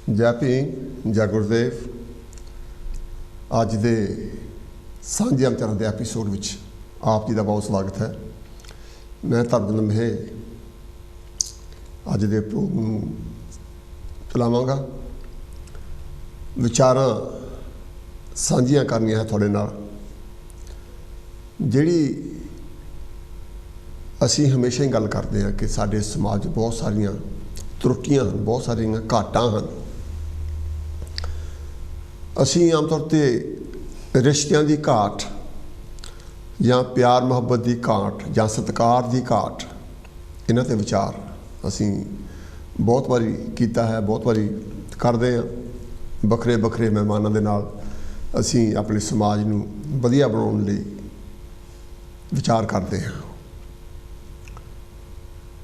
जय भीम जय गुरुदेव। अज दे सांझे विचारां दे एपीसोड विच आप जी का बहुत स्वागत है। मैं धर्मजिंद मेहे अज दे प्रोग्राम चलावांगा, विचारां सांझियां करनियां है तुहाडे नाल। जिहड़ी असीं हमेशा ही गल करते हैं कि साडे समाज बहुत सारियां त्रुटियां हैं, बहुत सारियां घाटां हैं। असीं आम तौर पर रिश्तियां की घाट या प्यार मुहब्बत की घाट या सत्कार की घाट, इन्हां ते विचार असीं बहुत बारी कीता है, बहुत बारी करते हैं। बखरे बखरे मेहमानों के नाल असीं अपने समाज नूं वधिया बनाउण लई विचार करते हैं।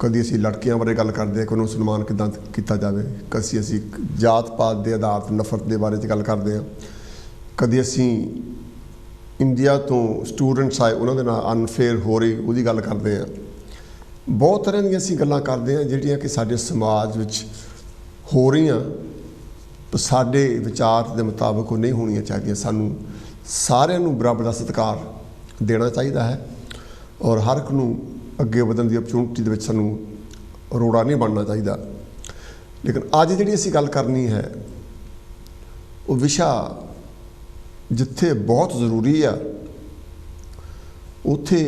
कभी असीं लड़कियां बारे गल करते हैं कि उन्होंने सन्मान किदां किया जाए, कभी असीं जात पात के आधार पर नफरत के बारे गल करते हैं, कभी असीं इंडिया तो स्टूडेंट्स आए उन्होंने नाल अनफेयर हो रही उसकी गल करते हैं। बहुत तरह दी असीं गल्लां करते हैं जिहड़ियां कि साडे समाज विच हो रही, तो साडे विचार के मुताबिक वो नहीं होणियां चाहिए। सानूं सारिआं नूं बराबर दा सत्कार देना चाहिए है और हर एक नूं अगे वधण की अपॉर्चुनिटी दे विच सानूं रोड़ा नहीं बनना चाहिए। लेकिन अज जिहड़ी असीं गल करनी है वो विशा जिथे बहुत जरूरी आ, उत्थे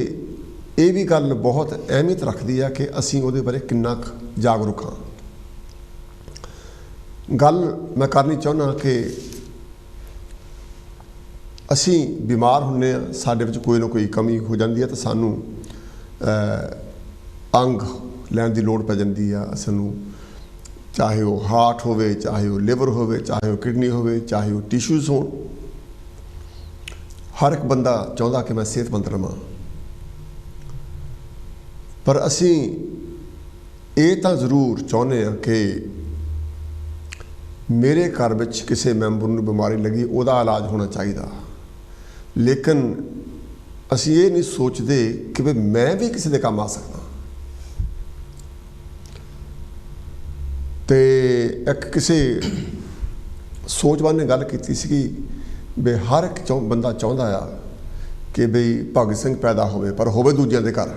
ये भी गल बहुत अहमियत रखती है कि असीं उहदे बारे किन्ना क जागरूक हाँ। गल मैं करनी चाहुंदा कि असीं बीमार हुंदे आ, साडे विच कोई ना कोई कमी हो जाती है, तो सानूं अंग लैण की लोड़ पै जाती है। सानूं चाहे वो हार्ट होवे, चाहे वो लिवर होवे, चाहे वो किडनी होवे, चाहे वो टिश्यूज़ होण, हर एक बंदा चाहुंदा कि मैं सेहतमंद रहां। पर असीं ये तां जरूर चाहुंदे हां कि मेरे घर विच किसी मैंबर नूं बीमारी लगी उहदा इलाज होना चाहिए, लेकिन असीं ये नहीं सोचते कि भाई मैं भी किसी के काम आ सकदा। तो एक किसी सोचवान ने गल की सी भी हर एक बंदा चाहुंदा आ कि बई भगत सिंह पैदा होवे पर होवे दूजियां दे घर।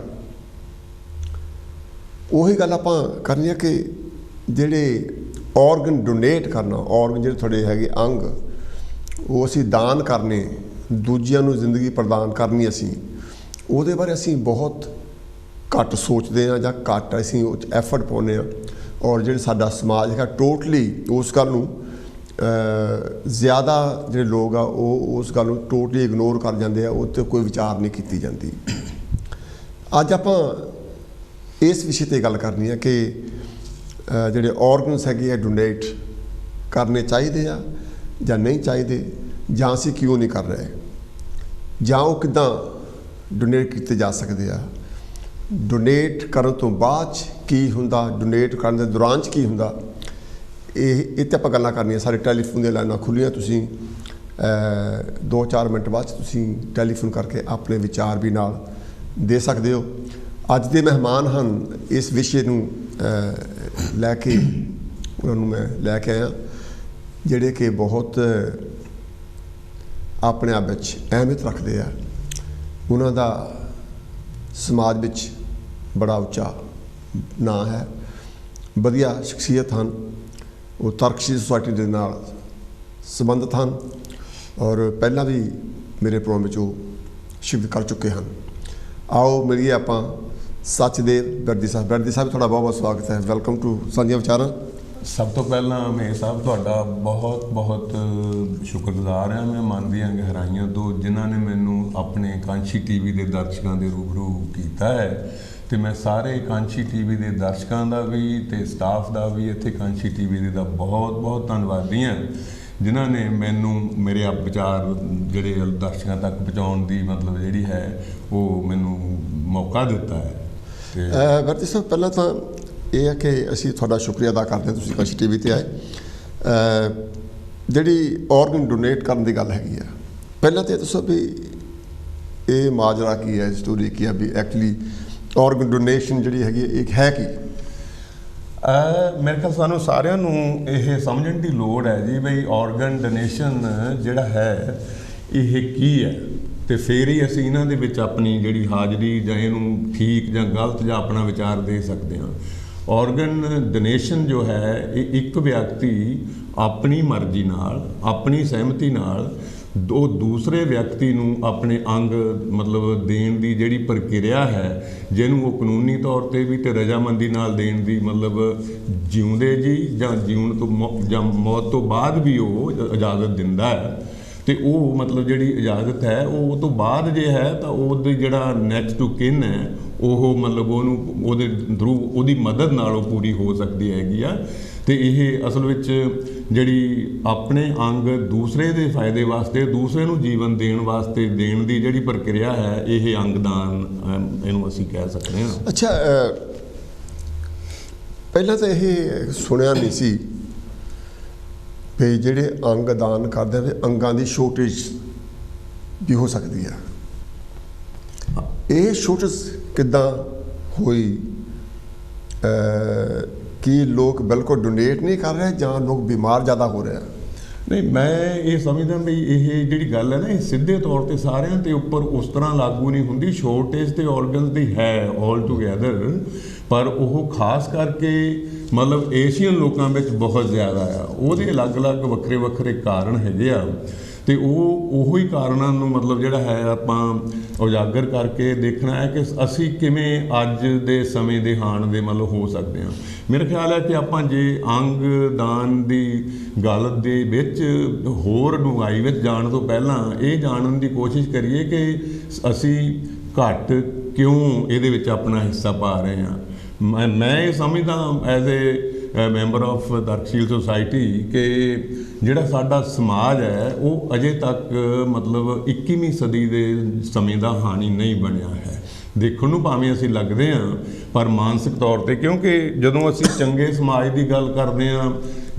उही गल आपां करनी है कि जिहड़े ऑर्गन डोनेट करना, ऑर्गन जिहड़े थोड़े हैगे अंग, वो असीं दान करने, दूजियां नूं जिंदगी प्रदान करनी, असीं उहदे बारे असीं बहुत घट सोचते हैं जां घट असीं एफर्ट पाउने आ। और जिहड़ा साडा समाज है टोटली उस गल नूं ज़्यादा जिहड़े लोग आ उस गल नूं टोटली इग्नोर कर जाते हैं, उत्ते कोई विचार नहीं की जाती। अज आपां इस विषय पर गल करनी है कि जिहड़े ऑर्गनस हैगे डोनेट करने चाहिए आ जां नहीं चाहिए, जां असीं क्यों नहीं कर रहे, जां वो किदां डोनेट किए जा सकते आ, डोनेट करन तो बाद की हुंदा, डोनेट करन दे दौरान की हुंदा, ये ते आपां गल्लां करनियां। सारे टैलीफोन दी लाइनां खुल्लियां, तुसीं 2-4 मिनट बाद तुसीं टैलीफोन करके अपने विचार भी नाल दे सकते हो। अज दे मेहमान हैं इस विषय नूं लैके उन्होंने मैं लैके आया, जिहड़े कि बहुत अपने आप विच अहमियत रखते हैं। उन्हां दा समाज विच बड़ा उच्चा नां है, वधिया शख्सियत हैं, वो तरकशील सोसाइटी के नाल संबंधित हैं और पहला भी मेरे प्रोग्राम में वो शिरकत कर चुके हैं। आओ मिलिए आपां सचदेव बैरदी साहब। बैरदी साहब थोड़ा बहुत बहुत स्वागत है, वेलकम टू सांझियां विचारां। सब तो पहला मेरे साहब तुहाडा बहुत बहुत शुक्रगुजार हाँ मैं मन ਦੀਆਂ गहराइयां तो जिन्हों ने मैनू अपने कांशी टीवी के दर्शकों के रूबरू किया है। तो मैं सारे कांशी टीवी के दर्शकों का भी तो स्टाफ का भी इत्थे कांशी टीवी का बहुत बहुत धन्नवादी हाँ, जिन्हों ने मैनू मेरे आप विचार जिहड़े दर्शकों तक पहुँचाने की मतलब जिहड़ी है वो मैनू मौका दिता है। बैरदी साहब पहला तो यह है कि असीं तुहाडा शुक्रिया अदा करते हैं, तुसीं कांशी टीवी ते आए। जिहड़ी ऑर्गन डोनेट करने की गल हैगी आ, पहला तो दसो भी ये माजरा की है, स्टोरी की है भी एक्चुअली ऑर्गन डोनेशन जिहड़ी हैगी एक है कि ਮੇਰੇ ਖਿਆਲ ਸਾਨੂੰ ਸਾਰਿਆਂ ਨੂੰ ਇਹ ਸਮਝਣ ਦੀ ਲੋੜ ਹੈ ਜੀ ਬਈ ਆਰਗਨ ਡੋਨੇਸ਼ਨ ਜਿਹੜਾ ਹੈ ਇਹ ਕੀ ਹੈ, ਤੇ ਫਿਰ ਹੀ ਅਸੀਂ ਇਹਨਾਂ ਦੇ ਵਿੱਚ ਆਪਣੀ ਜਿਹੜੀ ਹਾਜ਼ਰੀ ਜਾਂ ਇਹਨੂੰ ਠੀਕ ਜਾਂ ਗਲਤ ਜਾਂ ਆਪਣਾ ਵਿਚਾਰ ਦੇ ਸਕਦੇ ਹਾਂ। ਆਰਗਨ ਡੋਨੇਸ਼ਨ ਜੋ ਹੈ ਇਹ ਇੱਕ ਵਿਅਕਤੀ ਆਪਣੀ ਮਰਜ਼ੀ ਨਾਲ, ਆਪਣੀ ਸਹਿਮਤੀ ਨਾਲ ਦੂਸਰੇ ਵਿਅਕਤੀ ਨੂੰ ਆਪਣੇ ਅੰਗ ਮਤਲਬ ਦੇਣ ਦੀ ਜਿਹੜੀ ਪ੍ਰਕਿਰਿਆ ਹੈ, ਜਿਹਨੂੰ ਉਹ ਕਾਨੂੰਨੀ ਤੌਰ ਤੇ ਵੀ ਤੇ ਰਜ਼ਾਮੰਦੀ ਨਾਲ ਦੇਣ ਦੀ ਮਤਲਬ ਜਿਉਂਦੇ ਜੀ ਜਾਂ ਜਿਉਣ ਤੋਂ ਜਾਂ ਮੌਤ ਤੋਂ ਬਾਅਦ ਵੀ ਉਹ ਇਜਾਜ਼ਤ ਦਿੰਦਾ ਹੈ। ਤੇ ਉਹ ਮਤਲਬ ਜਿਹੜੀ ਇਜਾਜ਼ਤ ਹੈ ਉਹ ਤੋਂ ਬਾਅਦ ਜੇ ਹੈ ਤਾਂ ਉਹਦੇ ਜਿਹੜਾ ਨੈਕਸਟ ਟੂ ਕਿਨ ਹੈ ਉਹ ਮਤਲਬ ਉਹਨੂੰ ਉਹਦੇ ਥਰੂ ਉਹਦੀ ਮਦਦ ਨਾਲ ਉਹ ਪੂਰੀ ਹੋ ਸਕਦੀ ਹੈਗੀ ਆ। ਤੇ ਇਹ ਅਸਲ ਵਿੱਚ ਜਿਹੜੀ ਆਪਣੇ ਅੰਗ ਦੂਸਰੇ ਦੇ ਫਾਇਦੇ ਵਾਸਤੇ, ਦੂਸਰੇ ਨੂੰ ਜੀਵਨ ਦੇਣ ਵਾਸਤੇ ਦੇਣ ਦੀ ਜਿਹੜੀ ਪ੍ਰਕਿਰਿਆ ਹੈ ਇਹ ਅੰਗਦਾਨ ਇਹਨੂੰ ਅਸੀਂ ਕਹਿ ਸਕਦੇ ਹਾਂ। ਅੱਛਾ, ਪਹਿਲਾਂ ਤਾਂ ਇਹ ਸੁਣਿਆ ਨਹੀਂ ਸੀ ਵੀ ਜਿਹੜੇ ਅੰਗ ਦਾਨ ਕਰਦੇ ਵੀ ਅੰਗਾਂ ਦੀ ਸ਼ੋਰਟੇਜ ਵੀ ਹੋ ਸਕਦੀ ਆ। ਇਹ ਸ਼ੋਰਟੇਜ ਕਿੱਦਾਂ ਹੋਈ? ਕੀ ਲੋਕ ਬਿਲਕੁਲ ਡੋਨੇਟ ਨਹੀਂ ਕਰ ਰਹੇ ਜਾਂ ਲੋਕ ਬਿਮਾਰ ਜ਼ਿਆਦਾ ਹੋ ਰਹੇ ਆ? ਨਹੀਂ, ਮੈਂ ਇਹ ਸਮਝਦਾ ਵੀ ਇਹ ਜਿਹੜੀ ਗੱਲ ਹੈ ਨਾ ਇਹ ਸਿੱਧੇ ਤੌਰ ਤੇ ਸਾਰਿਆਂ ਦੇ ਉੱਪਰ ਉਸ ਤਰ੍ਹਾਂ ਲਾਗੂ ਨਹੀਂ ਹੁੰਦੀ। ਸ਼ੋਰਟੇਜ ਤੇ ਆਰਗਨਸ ਦੀ ਹੈ ਆਲ ਟੂਗੈਦਰ, ਪਰ ਉਹ ਖਾਸ ਕਰਕੇ ਮਤਲਬ ਏਸ਼ੀਅਨ ਲੋਕਾਂ ਵਿੱਚ ਬਹੁਤ ਜ਼ਿਆਦਾ ਆ। ਉਹਦੇ ਅਲੱਗ-ਅਲੱਗ ਵੱਖਰੇ ਕਾਰਨ ਹੈਗੇ ਆ, ਤੇ ਉਹੀ ਕਾਰਨਾਂ ਨੂੰ ਮਤਲਬ ਜਿਹੜਾ ਹੈ ਆਪਾਂ ਉਜਾਗਰ ਕਰਕੇ ਦੇਖਣਾ ਹੈ ਕਿ ਅਸੀਂ ਕਿਵੇਂ ਅੱਜ ਦੇ ਸਮੇਂ ਦੇ ਹਾਣ ਦੇ ਮਤਲਬ ਹੋ ਸਕਦੇ ਹਾਂ। ਮੇਰਾ ਖਿਆਲ ਹੈ ਕਿ ਆਪਾਂ ਜੇ ਅੰਗ ਦਾਨ ਦੀ ਗੱਲ ਦੇ ਵਿੱਚ ਹੋਰ ਡੂੰਘਾਈ ਵਿੱਚ ਜਾਣ ਤੋਂ ਪਹਿਲਾਂ ਇਹ ਜਾਣਨ ਦੀ ਕੋਸ਼ਿਸ਼ ਕਰੀਏ ਕਿ ਅਸੀਂ ਘੱਟ ਕਿਉਂ ਇਹਦੇ ਵਿੱਚ ਆਪਣਾ ਹਿੱਸਾ ਪਾ ਰਹੇ ਹਾਂ। ਮੈਂ ਇਹ ਸਮਝਦਾ ਐਜ਼ ਏ ਮੈਂਬਰ ਆਫ ਤਰਕਸ਼ੀਲ ਸੁਸਾਇਟੀ ਕਿ ਜਿਹੜਾ ਸਾਡਾ ਸਮਾਜ ਹੈ ਉਹ ਅਜੇ ਤੱਕ ਮਤਲਬ 21ਵੀਂ ਸਦੀ ਦੇ ਸਮੇਂ ਦਾ ਹਾਣੀ ਨਹੀਂ ਬਣਿਆ ਹੈ। ਦੇਖਣ ਨੂੰ ਭਾਵੇਂ ਅਸੀਂ ਲੱਗਦੇ ਹਾਂ, ਪਰ ਮਾਨਸਿਕ ਤੌਰ ਤੇ, ਕਿਉਂਕਿ ਜਦੋਂ ਅਸੀਂ ਚੰਗੇ ਸਮਾਜ ਦੀ ਗੱਲ ਕਰਦੇ ਹਾਂ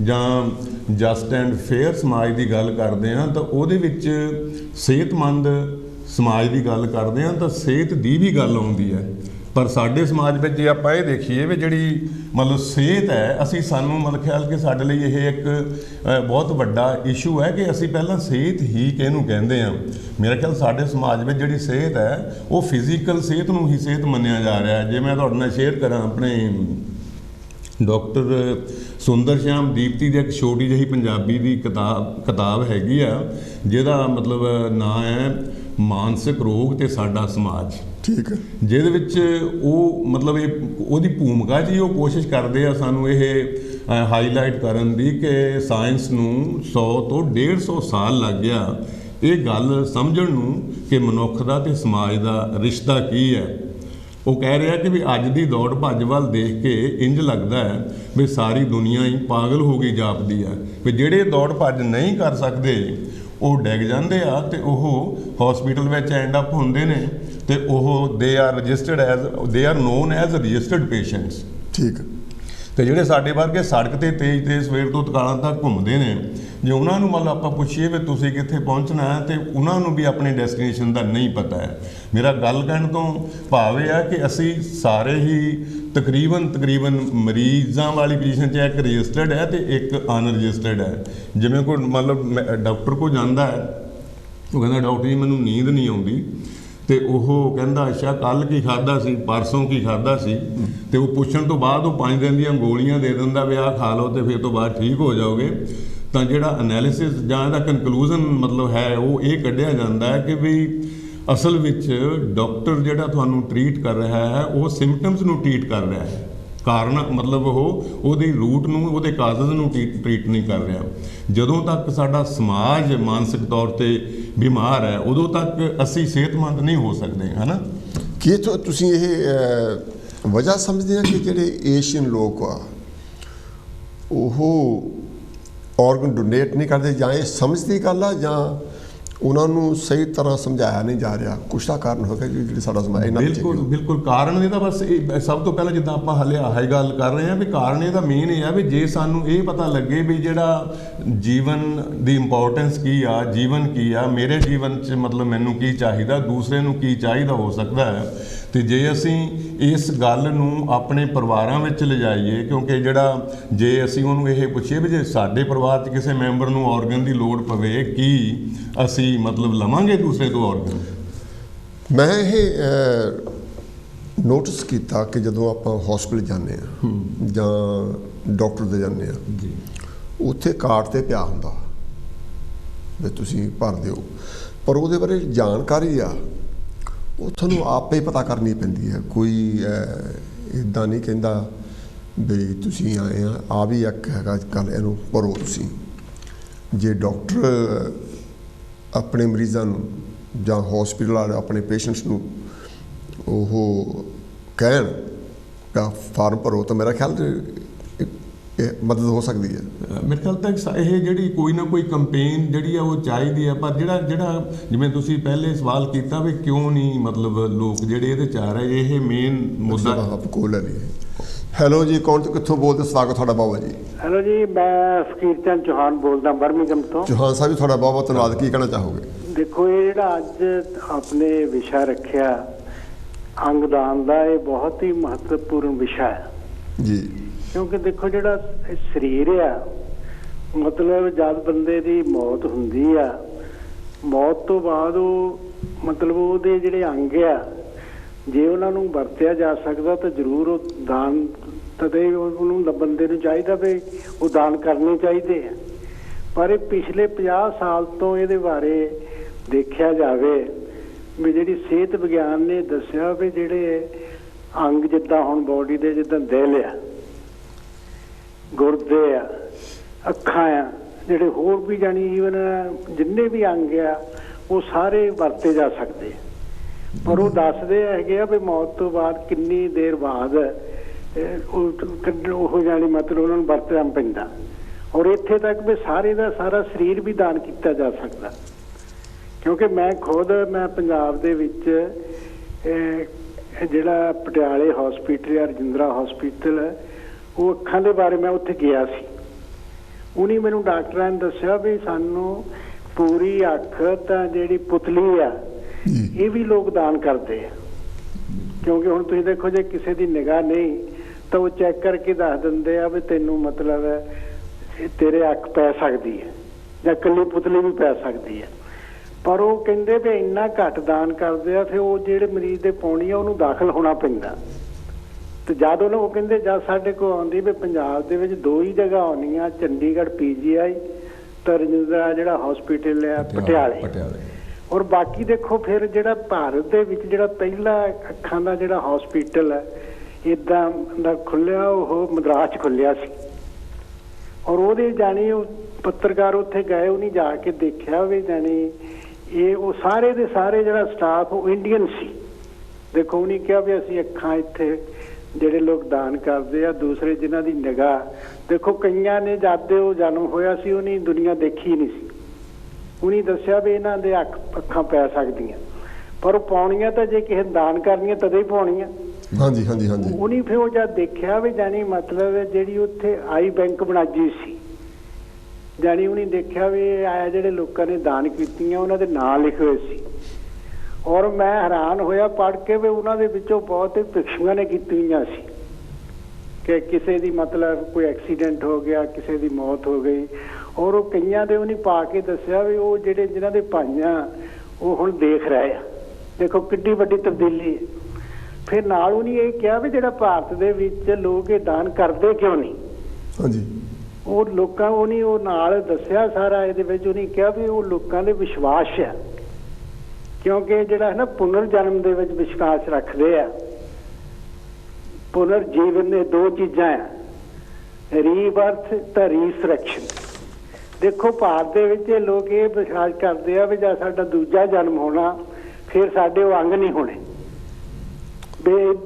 ਜਾਂ ਜਸਟ ਐਂਡ ਫੇਅਰ ਸਮਾਜ ਦੀ ਗੱਲ ਕਰਦੇ ਹਾਂ ਤਾਂ ਉਹਦੇ ਵਿੱਚ ਸਿਹਤਮੰਦ ਸਮਾਜ ਦੀ ਗੱਲ ਕਰਦੇ ਹਾਂ ਤਾਂ ਸਿਹਤ ਦੀ ਵੀ ਗੱਲ ਆਉਂਦੀ ਹੈ। ਪਰ ਸਾਡੇ ਸਮਾਜ ਵਿੱਚ ਜੇ ਆਪਾਂ ਇਹ ਦੇਖੀਏ ਵੀ ਜਿਹੜੀ ਮਤਲਬ ਸਿਹਤ ਹੈ, ਸਾਨੂੰ ਮਤਲਬ ਖਿਆਲ ਕਿ ਸਾਡੇ ਲਈ ਇਹ ਇੱਕ ਬਹੁਤ ਵੱਡਾ ਇਸ਼ੂ ਹੈ ਕਿ ਅਸੀਂ ਪਹਿਲਾਂ ਸਿਹਤ ਹੀ ਕਿਹਨੂੰ ਕਹਿੰਦੇ ਹਾਂ। ਮੇਰਾ ਖਿਆਲ ਸਾਡੇ ਸਮਾਜ ਵਿੱਚ ਜਿਹੜੀ ਸਿਹਤ ਹੈ ਉਹ ਫਿਜ਼ੀਕਲ ਸਿਹਤ ਨੂੰ ਹੀ ਸਿਹਤ ਮੰਨਿਆ ਜਾ ਰਿਹਾ ਹੈ। ਜੇ ਮੈਂ ਤੁਹਾਡੇ ਨਾਲ ਸ਼ੇਅਰ ਕਰਾਂ ਆਪਣੇ ਡਾਕਟਰ ਸੁੰਦਰ ਸ਼ਾਮ ਦੀਪਤੀ ਦੀ ਇੱਕ ਛੋਟੀ ਜਿਹੀ ਪੰਜਾਬੀ ਦੀ ਕਿਤਾਬ ਹੈਗੀ ਆ ਜਿਹਦਾ ਮਤਲਬ ਨਾਂ ਹੈ ਮਾਨਸਿਕ ਰੋਗ ਤੇ ਸਾਡਾ ਸਮਾਜ। ਠੀਕ ਹੈ। ਜਿਹਦੇ ਵਿੱਚ ਉਹ ਮਤਲਬ ਇਹ ਉਹਦੀ ਭੂਮਿਕਾ 'ਚ ਹੀ ਉਹ ਕੋਸ਼ਿਸ਼ ਕਰਦੇ ਆ ਸਾਨੂੰ ਇਹ ਹਾਈਲਾਈਟ ਕਰਨ ਦੀ ਕਿ ਸਾਇੰਸ ਨੂੰ 100 ਤੋਂ 150 ਸਾਲ ਲੱਗ ਗਿਆ ਇਹ ਗੱਲ ਸਮਝਣ ਨੂੰ ਕਿ ਮਨੁੱਖ ਦਾ ਤੇ ਸਮਾਜ ਦਾ ਰਿਸ਼ਤਾ ਕੀ ਹੈ। ਉਹ ਕਹਿ ਰਿਹਾ ਕਿ ਵੀ ਅੱਜ ਦੀ ਦੌੜ ਭੱਜ ਵੱਲ ਦੇਖ ਕੇ ਇੰਜ ਲੱਗਦਾ ਹੈ ਵੀ ਸਾਰੀ ਦੁਨੀਆ ਹੀ ਪਾਗਲ ਹੋ ਗਈ ਜਾਪਦੀ ਹੈ। ਵੀ ਜਿਹੜੇ ਦੌੜ ਭੱਜ ਨਹੀਂ ਕਰ ਸਕਦੇ ਉਹ ਡਿੱਗ ਜਾਂਦੇ ਆ ਤੇ ਉਹ ਹਸਪੀਟਲ ਵਿੱਚ ਐਂਡ ਅਪ ਹੁੰਦੇ ਨੇ ਤੇ ਉਹ they are non as registered patients. ਠੀਕ। ਤੇ ਜਿਹੜੇ ਸਾਡੇ ਵਰਗੇ ਸੜਕ ਤੇ ਤੇਜ਼ ਸਵੇਰ ਤੋਂ ਦੁਕਾਨਾਂ ਤੱਕ ਘੁੰਮਦੇ ਨੇ, ਜੇ ਉਹਨਾਂ ਨੂੰ ਮਤਲਬ ਆਪਾਂ ਪੁੱਛੀਏ ਵੀ ਤੁਸੀਂ ਕਿੱਥੇ ਪਹੁੰਚਣਾ ਹੈ ਤੇ ਉਹਨਾਂ ਨੂੰ ਵੀ ਆਪਣੀ ਡੈਸਟੀਨੇਸ਼ਨ ਦਾ ਨਹੀਂ ਪਤਾ ਹੈ। ਮੇਰਾ ਗੱਲ ਕਹਿਣ ਤੋਂ ਭਾਵ ਇਹ ਆ ਕਿ ਅਸੀਂ ਸਾਰੇ ਹੀ ਤਕਰੀਬਨ ਮਰੀਜ਼ਾਂ ਵਾਲੀ ਪੋਜੀਸ਼ਨ 'ਚ ਇੱਕ ਰਜਿਸਟਰਡ ਹੈ ਤੇ ਇੱਕ ਅਨਰਜਿਸਟਰਡ ਹੈ। ਜਿਵੇਂ ਕੋਈ ਮਤਲਬ ਡਾਕਟਰ ਕੋਲ ਜਾਂਦਾ ਹੈ, ਉਹ ਕਹਿੰਦਾ ਡਾਕਟਰ ਜੀ ਮੈਨੂੰ ਨੀਂਦ ਨਹੀਂ ਆਉਂਦੀ, ਤੇ ਉਹ ਕਹਿੰਦਾ ਅੱਛਾ ਕੱਲ੍ਹ ਕੀ ਖਾਧਾ ਸੀ, ਪਰਸੋਂ ਕੀ ਖਾਧਾ ਸੀ, ਤੇ ਉਹ ਪੁੱਛਣ ਤੋਂ ਬਾਅਦ ਉਹ 5 ਦਿਨ ਦੀਆਂ ਗੋਲੀਆਂ ਦੇ ਦਿੰਦਾ ਵੀ ਆਹ ਖਾ ਲਓ ਤੇ ਫਿਰ ਤੋਂ ਬਾਅਦ ਠੀਕ ਹੋ ਜਾਓਗੇ। ਤਾਂ ਜਿਹੜਾ ਐਨਾਲਿਸਿਸ ਜਾਂ ਇਹਦਾ ਕਨਕਲੂਜ਼ਨ ਮਤਲਬ ਹੈ ਉਹ ਇਹ ਕੱਢਿਆ ਜਾਂਦਾ ਹੈ ਕਿ ਵੀ ਅਸਲ ਵਿੱਚ ਡਾਕਟਰ ਜਿਹੜਾ ਤੁਹਾਨੂੰ ਟਰੀਟ ਕਰ ਰਿਹਾ ਹੈ ਉਹ ਸਿੰਪਟਮਸ ਨੂੰ ਟਰੀਟ ਕਰ ਰਿਹਾ ਹੈ, ਕਾਰਨ ਮਤਲਬ ਉਹਦੇ ਰੂਟ ਨੂੰ, ਉਹਦੇ ਕਾਜ਼ਜ਼ ਨੂੰ ਟਰੀਟ ਨਹੀਂ ਕਰ ਰਿਹਾ। ਜਦੋਂ ਤੱਕ ਸਾਡਾ ਸਮਾਜ ਮਾਨਸਿਕ ਤੌਰ ਤੇ ਬਿਮਾਰ ਹੈ ਉਦੋਂ ਤੱਕ ਅਸੀਂ ਸਿਹਤਮੰਦ ਨਹੀਂ ਹੋ ਸਕਦੇ, ਹੈ ਨਾ। ਕੀ ਤੁਸੀਂ ਇਹ ਵਜ੍ਹਾ ਸਮਝਦੇ ਆ ਕਿ ਜਿਹੜੇ ਏਸ਼ੀਅਨ ਲੋਕ ਆ ਉਹ ਆਰਗਨ ਡੋਨੇਟ ਨਹੀਂ ਕਰਦੇ, ਜਾਂ ਇਹ ਸਮਝਦੀ ਗੱਲ ਆ ਜਾਂ ਉਹਨਾਂ ਨੂੰ ਸਹੀ ਤਰ੍ਹਾਂ ਸਮਝਾਇਆ ਨਹੀਂ ਜਾ ਰਿਹਾ? ਕੁਛ ਦਾ ਕਾਰਨ ਹੋਵੇਗਾ ਕਿ ਜਿਹੜੇ ਸਾਡਾ ਸਮਾਜ ਇਹਨਾਂ ਬਿਲਕੁਲ ਕਾਰਨ ਇਹਦਾ ਬਸ ਇਹ ਸਭ ਤੋਂ ਪਹਿਲਾਂ ਜਿੱਦਾਂ ਆਪਾਂ ਹਾਲੇ ਆਹੀ ਗੱਲ ਕਰ ਰਹੇ ਹਾਂ ਵੀ ਕਾਰਨ ਇਹਦਾ ਮੇਨ ਇਹ ਆ ਵੀ ਜੇ ਸਾਨੂੰ ਇਹ ਪਤਾ ਲੱਗੇ ਵੀ ਜਿਹੜਾ ਜੀਵਨ ਦੀ ਇੰਪੋਰਟੈਂਸ ਕੀ ਆ, ਜੀਵਨ ਕੀ ਆ, ਮੇਰੇ ਜੀਵਨ 'ਚ ਮਤਲਬ ਮੈਨੂੰ ਕੀ ਚਾਹੀਦਾ, ਦੂਸਰੇ ਨੂੰ ਕੀ ਚਾਹੀਦਾ ਹੋ ਸਕਦਾ ਹੈ, ਤੇ ਜੇ ਅਸੀਂ ਇਸ ਗੱਲ ਨੂੰ ਆਪਣੇ ਪਰਿਵਾਰਾਂ ਵਿੱਚ ਲਿਜਾਈਏ, ਕਿਉਂਕਿ ਜਿਹੜਾ ਜੇ ਅਸੀਂ ਉਹਨੂੰ ਇਹ ਪੁੱਛੀਏ ਵੀ ਜੇ ਸਾਡੇ ਪਰਿਵਾਰ 'ਚ ਕਿਸੇ ਮੈਂਬਰ ਨੂੰ ਔਰਗਨ ਦੀ ਲੋੜ ਪਵੇ, ਕੀ ਅਸੀਂ ਮਤਲਬ ਲਵਾਂਗੇ ਦੂਸਰੇ ਤੋਂ ਔਰਗਨ? ਮੈਂ ਇਹ ਨੋਟਿਸ ਕੀਤਾ ਕਿ ਜਦੋਂ ਆਪਾਂ ਹਸਪੀਟਲ ਜਾਂਦੇ ਹਾਂ ਜਾਂ ਡਾਕਟਰ ਦੇ ਜਾਂਦੇ ਹਾਂ ਜੀ, ਉੱਥੇ ਕਾਰਡ 'ਤੇ ਪਿਆ ਹੁੰਦਾ ਵੀ ਤੁਸੀਂ ਭਰ ਦਿਓ, ਪਰ ਉਹਦੇ ਬਾਰੇ ਜਾਣਕਾਰੀ ਆ ਉਹ ਤੁਹਾਨੂੰ ਆਪੇ ਹੀ ਪਤਾ ਕਰਨੀ ਪੈਂਦੀ ਹੈ। ਕੋਈ ਇੱਦਾਂ ਨਹੀਂ ਕਹਿੰਦਾ ਵੀ ਤੁਸੀਂ ਆਏ ਆ ਵੀ ਇੱਕ ਹੈਗਾ ਕੱਲ੍ਹ ਇਹਨੂੰ ਭਰੋ ਤੁਸੀਂ। ਜੇ ਡਾਕਟਰ ਆਪਣੇ ਮਰੀਜ਼ਾਂ ਨੂੰ ਜਾਂ ਹਸਪੀਟਲ ਵਾਲੇ ਆਪਣੇ ਪੇਸ਼ੈਂਟਸ ਨੂੰ ਉਹ ਕਹਿਣ ਤਾਂ ਫਾਰਮ ਭਰੋ, ਤਾਂ ਮੇਰਾ ਖਿਆਲ ਇਹ ਮਦਦ ਹੋ ਸਕਦੀ ਹੈ। ਮੇਰੇ ਖਿਆਲ ਤੱਕ ਇਹ ਜਿਹੜੀ ਕੋਈ ਨਾ ਕੋਈ ਕੰਪੇਨ ਜਿਹੜੀ ਆ ਉਹ ਚਾਹੀਦੀ ਆ, ਪਰ ਜਿਹੜਾ ਜਿਵੇਂ ਤੁਸੀਂ ਪਹਿਲੇ ਸਵਾਲ ਕੀਤਾ ਵੀ ਕਿਉਂ ਨਹੀਂ ਮਤਲਬ ਲੋਕ ਜਿਹੜੇ ਇਹਦੇ 'ਚ ਆ ਰਹੇ, ਇਹ ਮੇਨ ਮੁੱਦਾ ਕੋਲ ਹੈ। ਹੈਲੋ ਜੀ, ਕੌਣ ਤੇ ਕਿੱਥੋਂ ਬੋਲਦੇ? ਸਵਾਗਤ ਤੁਹਾਡਾ ਬਾਬਾ ਜੀ। ਹੈਲੋ ਜੀ, ਮੈਂ ਫਕੀਰ ਚੰਦ ਚੌਹਾਨ ਬੋਲਦਾ ਬਰਮਿੰਘਮ ਤੋਂ। ਚੌਹਾਨ ਸਾਹਿਬ ਜੀ, ਤੁਹਾਡਾ ਬਹੁਤ ਬਹੁਤ ਧੰਨਵਾਦ। ਕੀ ਕਹਿਣਾ ਚਾਹੋਗੇ? ਦੇਖੋ, ਇਹ ਜਿਹੜਾ ਅੱਜ ਆਪਣੇ ਵਿਸ਼ਾ ਰੱਖਿਆ ਅੰਗਦਾਨ ਦਾ, ਇਹ ਬਹੁਤ ਹੀ ਮਹੱਤਵਪੂਰਨ ਵਿਸ਼ਾ ਹੈ ਜੀ। ਕਿਉਂਕਿ ਦੇਖੋ ਜਿਹੜਾ ਸਰੀਰ ਆ, ਮਤਲਬ ਜਦ ਬੰਦੇ ਦੀ ਮੌਤ ਹੁੰਦੀ ਆ, ਮੌਤ ਤੋਂ ਬਾਅਦ ਉਹ ਮਤਲਬ ਉਹਦੇ ਜਿਹੜੇ ਅੰਗ ਆ, ਜੇ ਉਹਨਾਂ ਨੂੰ ਵਰਤਿਆ ਜਾ ਸਕਦਾ ਤਾਂ ਜ਼ਰੂਰ ਉਹ ਦਾਨ, ਤਦੇ ਉਹਨੂੰ ਬੰਦੇ ਨੂੰ ਚਾਹੀਦਾ ਵੀ ਉਹ ਦਾਨ ਕਰਨੇ ਚਾਹੀਦੇ ਆ। ਪਰ ਇਹ ਪਿਛਲੇ 50 ਸਾਲ ਤੋਂ ਇਹਦੇ ਬਾਰੇ ਦੇਖਿਆ ਜਾਵੇ ਵੀ ਜਿਹੜੀ ਸਿਹਤ ਵਿਗਿਆਨ ਨੇ ਦੱਸਿਆ ਵੀ ਜਿਹੜੇ ਅੰਗ ਜਿੱਦਾਂ ਹੁਣ ਬੋਡੀ ਦੇ ਜਿੱਦਾਂ ਦਿਲ ਆ, ਗੁਰਦੇ ਆ, ਅੱਖਾਂ ਆ, ਜਿਹੜੇ ਹੋਰ ਵੀ ਜਾਣੀ ਈਵਨ ਜਿੰਨੇ ਵੀ ਅੰਗ ਆ ਉਹ ਸਾਰੇ ਵਰਤੇ ਜਾ ਸਕਦੇ। ਪਰ ਉਹ ਦੱਸਦੇ ਹੈਗੇ ਆ ਵੀ ਮੌਤ ਤੋਂ ਬਾਅਦ ਕਿੰਨੀ ਦੇਰ ਬਾਅਦ ਉਹ ਜਾਣੀ ਮਤਲਬ ਉਹਨਾਂ ਨੂੰ ਵਰਤਣਾ ਪੈਂਦਾ। ਔਰ ਇੱਥੇ ਤੱਕ ਵੀ ਸਾਰੇ ਦਾ ਸਾਰਾ ਸਰੀਰ ਵੀ ਦਾਨ ਕੀਤਾ ਜਾ ਸਕਦਾ। ਕਿਉਂਕਿ ਮੈਂ ਪੰਜਾਬ ਦੇ ਵਿੱਚ ਜਿਹੜਾ ਪਟਿਆਲੇ ਹਸਪੀਟਲ, ਰਜਿੰਦਰਾ ਹਸਪੀਟਲ, ਉਹ ਅੱਖਾਂ ਦੇ ਬਾਰੇ ਮੈਂ ਉੱਥੇ ਗਿਆ ਸੀ। ਉਹਨੇ ਮੈਨੂੰ ਡਾਕਟਰਾਂ ਨੇ ਦੱਸਿਆ ਵੀ ਸਾਨੂੰ ਪੂਰੀ ਅੱਖ ਤਾਂ ਜਿਹੜੀ ਪੁਤਲੀ ਆ ਇਹ ਵੀ ਲੋਕ ਦਾਨ ਕਰਦੇ ਆ। ਕਿਉਂਕਿ ਹੁਣ ਤੁਸੀਂ ਦੇਖੋ, ਜੇ ਕਿਸੇ ਦੀ ਨਿਗਾਹ ਨਹੀਂ ਤਾਂ ਉਹ ਚੈੱਕ ਕਰਕੇ ਦੱਸ ਦਿੰਦੇ ਆ ਵੀ ਤੈਨੂੰ ਮਤਲਬ ਤੇਰੇ ਅੱਖ ਪੈ ਸਕਦੀ ਹੈ ਜਾਂ ਇਕੱਲੀ ਪੁਤਲੀ ਵੀ ਪੈ ਸਕਦੀ ਹੈ। ਪਰ ਉਹ ਕਹਿੰਦੇ ਵੀ ਇੰਨਾ ਘੱਟ ਦਾਨ ਕਰਦੇ ਆ, ਫਿਰ ਉਹ ਜਿਹੜੇ ਮਰੀਜ਼ ਦੇ ਪਾਉਣੀ ਆ ਉਹਨੂੰ ਦਾਖਲ ਹੋਣਾ ਪੈਂਦਾ। ਤੇ ਜਦ ਉਹ ਕਹਿੰਦੇ ਜਦ ਸਾਡੇ ਕੋਲ ਆਉਂਦੀ ਵੀ ਪੰਜਾਬ ਦੇ ਵਿੱਚ 2 ਹੀ ਜਗ੍ਹਾ ਆਉਣੀਆਂ, ਚੰਡੀਗੜ੍ਹ PGI ਤੇ ਰਜਿੰਦਰਾ ਜਿਹੜਾ ਹਸਪੀਟਲ ਆ ਪਟਿਆਲੇ। ਔਰ ਬਾਕੀ ਦੇਖੋ ਫਿਰ ਜਿਹੜਾ ਭਾਰਤ ਦੇ ਵਿੱਚ ਜਿਹੜਾ ਪਹਿਲਾ ਅੱਖਾਂ ਦਾ ਜਿਹੜਾ ਹਸਪੀਟਲ ਹੈ ਇੱਦਾਂ ਦਾ ਖੁੱਲਿਆ, ਉਹ ਮਦਰਾਸ 'ਚ ਖੁੱਲਿਆ ਸੀ। ਔਰ ਉਹਦੇ ਜਾਣੀ ਉਹ ਪੱਤਰਕਾਰ ਉੱਥੇ ਗਏ, ਉਹਨੇ ਜਾ ਕੇ ਦੇਖਿਆ ਵੀ ਜਾਣੀ ਇਹ ਉਹ ਸਾਰੇ ਦੇ ਸਾਰੇ ਜਿਹੜਾ ਸਟਾਫ ਉਹ ਇੰਡੀਅਨ ਸੀ। ਦੇਖੋ, ਉਹਨੇ ਕਿਹਾ ਵੀ ਅਸੀਂ ਅੱਖਾਂ ਇੱਥੇ ਜਿਹੜੇ ਲੋਕ ਦਾਨ ਕਰਦੇ ਆ, ਦੂਸਰੇ ਜਿਨ੍ਹਾਂ ਦੀ ਨਿਗਾਹ ਦੇਖੋ, ਕਈਆਂ ਨੇ ਜਦ ਉਹ ਜਨਮ ਹੋਇਆ ਸੀ ਉਹਨੇ ਦੁਨੀਆ ਦੇਖੀ ਨਹੀਂ ਸੀ। ਉਹਨੇ ਦੱਸਿਆ ਵੀ ਇਹਨਾਂ ਦੇ ਅੱਖਾਂ ਪੈ ਸਕਦੀਆਂ, ਪਰ ਉਹ ਪਾਉਣੀਆਂ ਤਾਂ ਜੇ ਕਿਸੇ ਦਾਨ ਕਰਨੀਆਂ ਤਦੇ ਹੀ ਪਾਉਣੀਆਂ। ਹਾਂਜੀ ਹਾਂਜੀ ਹਾਂਜੀ। ਉਹਨੇ ਫਿਰ ਉਹ ਜਦ ਦੇਖਿਆ ਵੀ ਜਾਣੀ ਮਤਲਬ ਜਿਹੜੀ ਉੱਥੇ ਆਈ ਬੈਂਕ ਬਣਾਈ ਸੀ, ਜਾਣੀ ਉਹਨੇ ਦੇਖਿਆ ਵੀ ਆਇਆ ਜਿਹੜੇ ਲੋਕਾਂ ਨੇ ਦਾਨ ਕੀਤੀਆਂ ਉਹਨਾਂ ਦੇ ਨਾਂ ਲਿਖੇ ਹੋਏ ਸੀ। ਔਰ ਮੈਂ ਹੈਰਾਨ ਹੋਇਆ ਪੜ੍ਹ ਕੇ ਵੀ ਉਹਨਾਂ ਦੇ ਵਿੱਚੋਂ ਬਹੁਤ ਭਿਕਸ਼ੂਆਂ ਨੇ ਕੀਤੀਆਂ ਸੀ ਕਿ ਕਿਸੇ ਦੀ ਮਤਲਬ ਕੋਈ ਐਕਸੀਡੈਂਟ ਹੋ ਗਿਆ, ਕਿਸੇ ਦੀ ਮੌਤ ਹੋ ਗਈ। ਔਰ ਉਹ ਕਈਆਂ ਦੇ ਉਹਨੇ ਪਾ ਕੇ ਦੱਸਿਆ ਵੀ ਉਹ ਜਿਹੜੇ ਜਿਨ੍ਹਾਂ ਦੇ ਭਾਈਆਂ ਉਹ ਹੁਣ ਦੇਖ ਰਹੇ ਆ। ਦੇਖੋ ਕਿੱਡੀ ਵੱਡੀ ਤਬਦੀਲੀ ਹੈ। ਫਿਰ ਨਾਲ ਉਹਨੇ ਇਹ ਕਿਹਾ ਵੀ ਜਿਹੜਾ ਭਾਰਤ ਦੇ ਵਿੱਚ ਲੋਕ ਇਹ ਦਾਨ ਕਰਦੇ ਕਿਉਂ ਨਹੀਂ। ਹਾਂਜੀ, ਉਹ ਲੋਕਾਂ ਉਹਨੇ ਉਹ ਨਾਲ ਦੱਸਿਆ ਸਾਰਾ ਇਹਦੇ ਵਿੱਚ। ਉਹਨੇ ਕਿਹਾ ਵੀ ਉਹ ਲੋਕਾਂ ਦੇ ਵਿਸ਼ਵਾਸ ਆ, ਕਿਉਂਕਿ ਜਿਹੜਾ ਹੈ ਨਾ ਪੁਨਰ ਜਨਮ ਦੇ ਵਿੱਚ ਵਿਸ਼ਵਾਸ ਰੱਖਦੇ ਆ। ਪੁਨਰ ਜੀਵਨ ਦੇ 2 ਚੀਜ਼ਾਂ ਆ, ਰੀਬਰਥ ਤੇ ਰੀਸਰੈਕਸ਼ਨ। ਦੇਖੋ ਭਾਰਤ ਦੇ ਵਿੱਚ ਲੋਕ ਇਹ ਵਿਸ਼ਵਾਸ ਕਰਦੇ ਆ ਵੀ ਜਦ ਸਾਡਾ ਦੂਜਾ ਜਨਮ ਹੋਣਾ ਫਿਰ ਸਾਡੇ ਉਹ ਅੰਗ ਨਹੀਂ ਹੋਣੇ।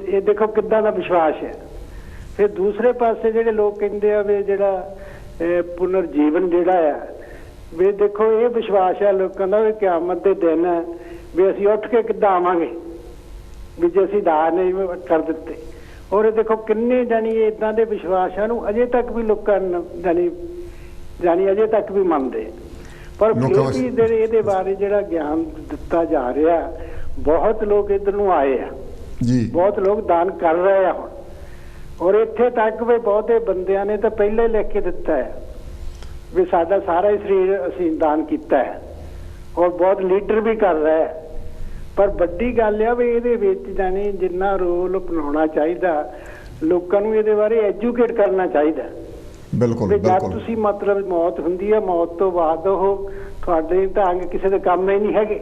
ਇਹ ਦੇਖੋ ਕਿੱਦਾਂ ਦਾ ਵਿਸ਼ਵਾਸ ਹੈ। ਫਿਰ ਦੂਸਰੇ ਪਾਸੇ ਜਿਹੜੇ ਲੋਕ ਕਹਿੰਦੇ ਆ ਵੀ ਜਿਹੜਾ ਪੁਨਰ ਜੀਵਨ ਜਿਹੜਾ ਆ, ਵੀ ਦੇਖੋ ਇਹ ਵਿਸ਼ਵਾਸ ਹੈ ਲੋਕਾਂ ਦਾ ਵੀ ਕਿਆਮਤ ਦੇ ਦਿਨ ਵੀ ਅਸੀਂ ਉੱਠ ਕੇ ਕਿੱਦਾਂ ਆਵਾਂਗੇ ਵੀ ਜੇ ਅਸੀਂ ਦਾਨ ਨਹੀਂ ਕਰ ਦਿੱਤੇ। ਔਰ ਇਹ ਦੇਖੋ ਕਿੰਨੇ ਜਾਣੀ ਇੱਦਾਂ ਦੇ ਵਿਸ਼ਵਾਸਾਂ ਨੂੰ ਅਜੇ ਤੱਕ ਵੀ ਲੋਕਾਂ ਜਾਣੀ ਅਜੇ ਤੱਕ ਵੀ ਮੰਨਦੇ। ਪਰ ਫਿਰ ਵੀ ਇਹਦੇ ਬਾਰੇ ਜਿਹੜਾ ਗਿਆਨ ਦਿੱਤਾ ਜਾ ਰਿਹਾ, ਬਹੁਤ ਲੋਕ ਇੱਧਰ ਨੂੰ ਆਏ ਆ ਜੀ ਬਹੁਤ ਲੋਕ ਦਾਨ ਕਰ ਰਹੇ ਆ ਹੁਣ, ਔਰ ਇੱਥੇ ਤੱਕ ਵੀ ਬਹੁਤੇ ਬੰਦਿਆਂ ਨੇ ਤਾਂ ਪਹਿਲਾਂ ਹੀ ਲਿਖ ਕੇ ਦਿੱਤਾ ਹੈ ਵੀ ਸਾਡਾ ਸਾਰਾ ਹੀ ਸਰੀਰ ਅਸੀਂ ਦਾਨ ਕੀਤਾ ਹੈ, ਔਰ ਬਹੁਤ ਲੀਡਰ ਵੀ ਕਰ ਰਿਹਾ ਹੈ। ਪਰ ਵੱਡੀ ਗੱਲ ਆ ਵੀ ਇਹਦੇ ਵਿੱਚ ਜਾਣੀ ਜਿੰਨਾ ਰੋਲ ਅਪਣਾਉਣਾ ਚਾਹੀਦਾ, ਲੋਕਾਂ ਨੂੰ ਇਹਦੇ ਬਾਰੇ ਐਜੂਕੇਟ ਕਰਨਾ ਚਾਹੀਦਾ। ਬਿਲਕੁਲ ਜਦ ਬਿਲਕੁਲ ਤੁਸੀਂ ਮਤਲਬ ਮੌਤ ਹੁੰਦੀ ਹੈ, ਮੌਤ ਤੋਂ ਬਾਅਦ ਉਹ ਤੁਹਾਡੇ ਤਾਂ ਅੰਗ ਕਿਸੇ ਦੇ ਕੰਮ ਹੀ ਨਹੀਂ ਹੈਗੇ।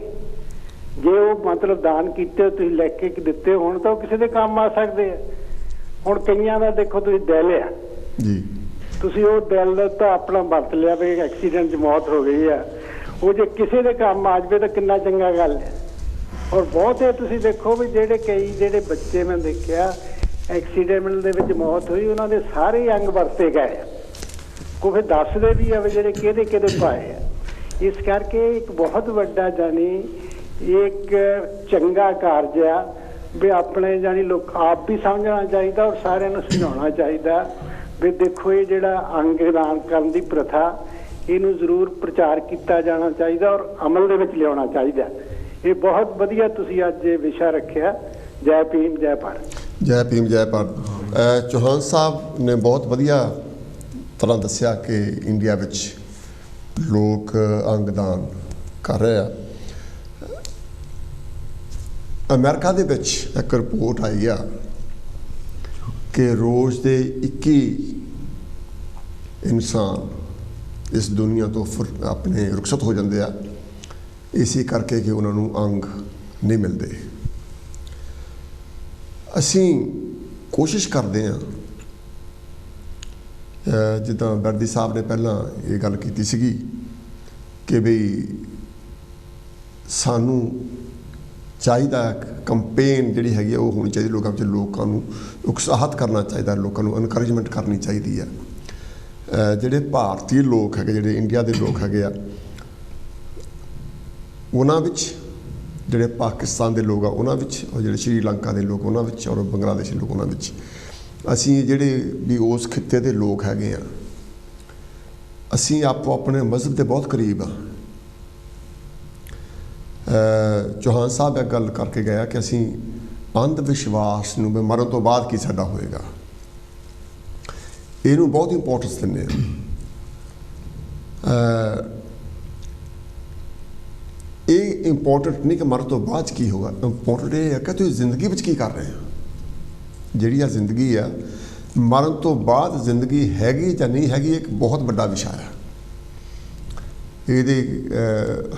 ਜੇ ਉਹ ਮਤਲਬ ਦਾਨ ਕੀਤੇ ਤੁਸੀਂ ਲਿਖ ਕੇ ਦਿੱਤੇ ਹੋਣ ਤਾਂ ਉਹ ਕਿਸੇ ਦੇ ਕੰਮ ਆ ਸਕਦੇ ਆ। ਹੁਣ ਕਈਆਂ ਦਾ ਦੇਖੋ ਤੁਸੀਂ ਦਿਲ ਆ ਜੀ, ਤੁਸੀਂ ਉਹ ਦਿਲ ਤਾਂ ਆਪਣਾ ਵਰਤ ਲਿਆ ਵੀ ਐਕਸੀਡੈਂਟ 'ਚ ਮੌਤ ਹੋ ਗਈ ਆ, ਉਹ ਜੇ ਕਿਸੇ ਦੇ ਕੰਮ ਆ ਜਾਵੇ ਤਾਂ ਕਿੰਨਾ ਚੰਗਾ ਗੱਲ ਹੈ। ਔਰ ਬਹੁਤੇ ਤੁਸੀਂ ਦੇਖੋ ਵੀ ਜਿਹੜੇ ਬੱਚੇ ਮੈਂ ਦੇਖਿਆ ਐਕਸੀਡੈਂਟ ਦੇ ਵਿੱਚ ਮੌਤ ਹੋਈ, ਉਹਨਾਂ ਦੇ ਸਾਰੇ ਅੰਗ ਵਰਤੇ ਗਏ ਆ, ਉਹ ਫਿਰ ਦੱਸਦੇ ਵੀ ਆ ਵੀ ਜਿਹੜੇ ਕਿਹਦੇ ਕਿਹਦੇ ਪਾਏ ਆ। ਇਸ ਕਰਕੇ ਇੱਕ ਬਹੁਤ ਵੱਡਾ ਜਾਣੀ ਇੱਕ ਚੰਗਾ ਕਾਰਜ ਆ ਵੀ ਆਪਣੇ ਜਾਣੀ ਲੋਕ ਆਪ ਵੀ ਸਮਝਣਾ ਚਾਹੀਦਾ ਔਰ ਸਾਰਿਆਂ ਨੂੰ ਸਮਝਾਉਣਾ ਚਾਹੀਦਾ ਵੀ ਦੇਖੋ ਇਹ ਜਿਹੜਾ ਅੰਗ ਦਾਨ ਕਰਨ ਦੀ ਪ੍ਰਥਾ, ਇਹਨੂੰ ਜ਼ਰੂਰ ਪ੍ਰਚਾਰ ਕੀਤਾ ਜਾਣਾ ਚਾਹੀਦਾ ਔਰ ਅਮਲ ਦੇ ਵਿੱਚ ਲਿਆਉਣਾ ਚਾਹੀਦਾ। ਇਹ ਬਹੁਤ ਵਧੀਆ ਤੁਸੀਂ ਅੱਜ ਇਹ ਵਿਸ਼ਾ ਰੱਖਿਆ। ਜੈ ਭੀਮ ਜੈ ਭਾਰਤ। ਜੈ ਭੀਮ ਜੈ ਭਾਰਤ। ਚੌਹਾਨ ਸਾਹਿਬ ਨੇ ਬਹੁਤ ਵਧੀਆ ਤਰ੍ਹਾਂ ਦੱਸਿਆ ਕਿ ਇੰਡੀਆ ਵਿੱਚ ਲੋਕ ਅੰਗਦਾਨ ਕਰ ਰਹੇ ਆ। ਅਮਰੀਕਾ ਦੇ ਵਿੱਚ ਇੱਕ ਰਿਪੋਰਟ ਆਈ ਆ ਕਿ ਰੋਜ਼ ਦੇ 21 ਇਨਸਾਨ ਇਸ ਦੁਨੀਆ ਤੋਂ ਆਪਣੇ ਰੁਖਸਤ ਹੋ ਜਾਂਦੇ ਆ, ਇਸੇ ਕਰਕੇ ਕਿ ਉਹਨਾਂ ਨੂੰ ਅੰਗ ਨਹੀਂ ਮਿਲਦੇ। ਅਸੀਂ ਕੋਸ਼ਿਸ਼ ਕਰਦੇ ਹਾਂ, ਜਿੱਦਾਂ ਬਰਦੀ ਸਾਹਿਬ ਨੇ ਪਹਿਲਾਂ ਇਹ ਗੱਲ ਕੀਤੀ ਸੀਗੀ ਕਿ ਬਈ ਸਾਨੂੰ ਚਾਹੀਦਾ ਕੰਪੇਨ ਜਿਹੜੀ ਹੈਗੀ ਉਹ ਹੋਣੀ ਚਾਹੀਦੀ ਲੋਕਾਂ ਵਿੱਚ, ਲੋਕਾਂ ਨੂੰ ਉਤਸ਼ਾਹਿਤ ਕਰਨਾ ਚਾਹੀਦਾ, ਲੋਕਾਂ ਨੂੰ ਇਨਕਰੇਜਮੈਂਟ ਕਰਨੀ ਚਾਹੀਦੀ ਆ। ਜਿਹੜੇ ਭਾਰਤੀ ਲੋਕ ਹੈਗੇ, ਜਿਹੜੇ ਇੰਡੀਆ ਦੇ ਲੋਕ ਹੈਗੇ ਆ, ਉਹਨਾਂ ਵਿੱਚ, ਜਿਹੜੇ ਪਾਕਿਸਤਾਨ ਦੇ ਲੋਕ ਆ ਉਹਨਾਂ ਵਿੱਚ, ਔਰ ਜਿਹੜੇ ਸ਼੍ਰੀਲੰਕਾ ਦੇ ਲੋਕ ਉਹਨਾਂ ਵਿੱਚ, ਔਰ ਬੰਗਲਾਦੇਸ਼ੀ ਲੋਕ ਉਹਨਾਂ ਵਿੱਚ, ਅਸੀਂ ਜਿਹੜੇ ਵੀ ਉਸ ਖਿੱਤੇ ਦੇ ਲੋਕ ਹੈਗੇ ਆ, ਅਸੀਂ ਆਪੋ ਆਪਣੇ ਮਜ਼ਹਬ ਦੇ ਬਹੁਤ ਕਰੀਬ ਆ। ਚੌਹਾਨ ਸਾਹਿਬ ਇਹ ਗੱਲ ਕਰਕੇ ਗਿਆ ਕਿ ਅਸੀਂ ਅੰਧ ਵਿਸ਼ਵਾਸ ਨੂੰ ਵੀ ਮਰਨ ਤੋਂ ਬਾਅਦ ਕੀ ਸਾਡਾ ਹੋਏਗਾ, ਇਹਨੂੰ ਬਹੁਤ ਇੰਪੋਰਟੈਂਸ ਦਿੰਦੇ ਆ। ਇਹ ਇੰਪੋਰਟੈਂਟ ਨਹੀਂ ਕਿ ਮਰਨ ਤੋਂ ਬਾਅਦ ਕੀ ਹੋਗਾ, ਇੰਪੋਰਟੈਂਟ ਇਹ ਹੈ ਕਿ ਤੁਸੀਂ ਜ਼ਿੰਦਗੀ ਵਿੱਚ ਕੀ ਕਰ ਰਹੇ ਹੋ। ਜਿਹੜੀ ਆ ਜ਼ਿੰਦਗੀ ਆ, ਮਰਨ ਤੋਂ ਬਾਅਦ ਜ਼ਿੰਦਗੀ ਹੈਗੀ ਜਾਂ ਨਹੀਂ ਹੈਗੀ, ਇੱਕ ਬਹੁਤ ਵੱਡਾ ਵਿਸ਼ਾ ਹੈ। ਇਹਦੇ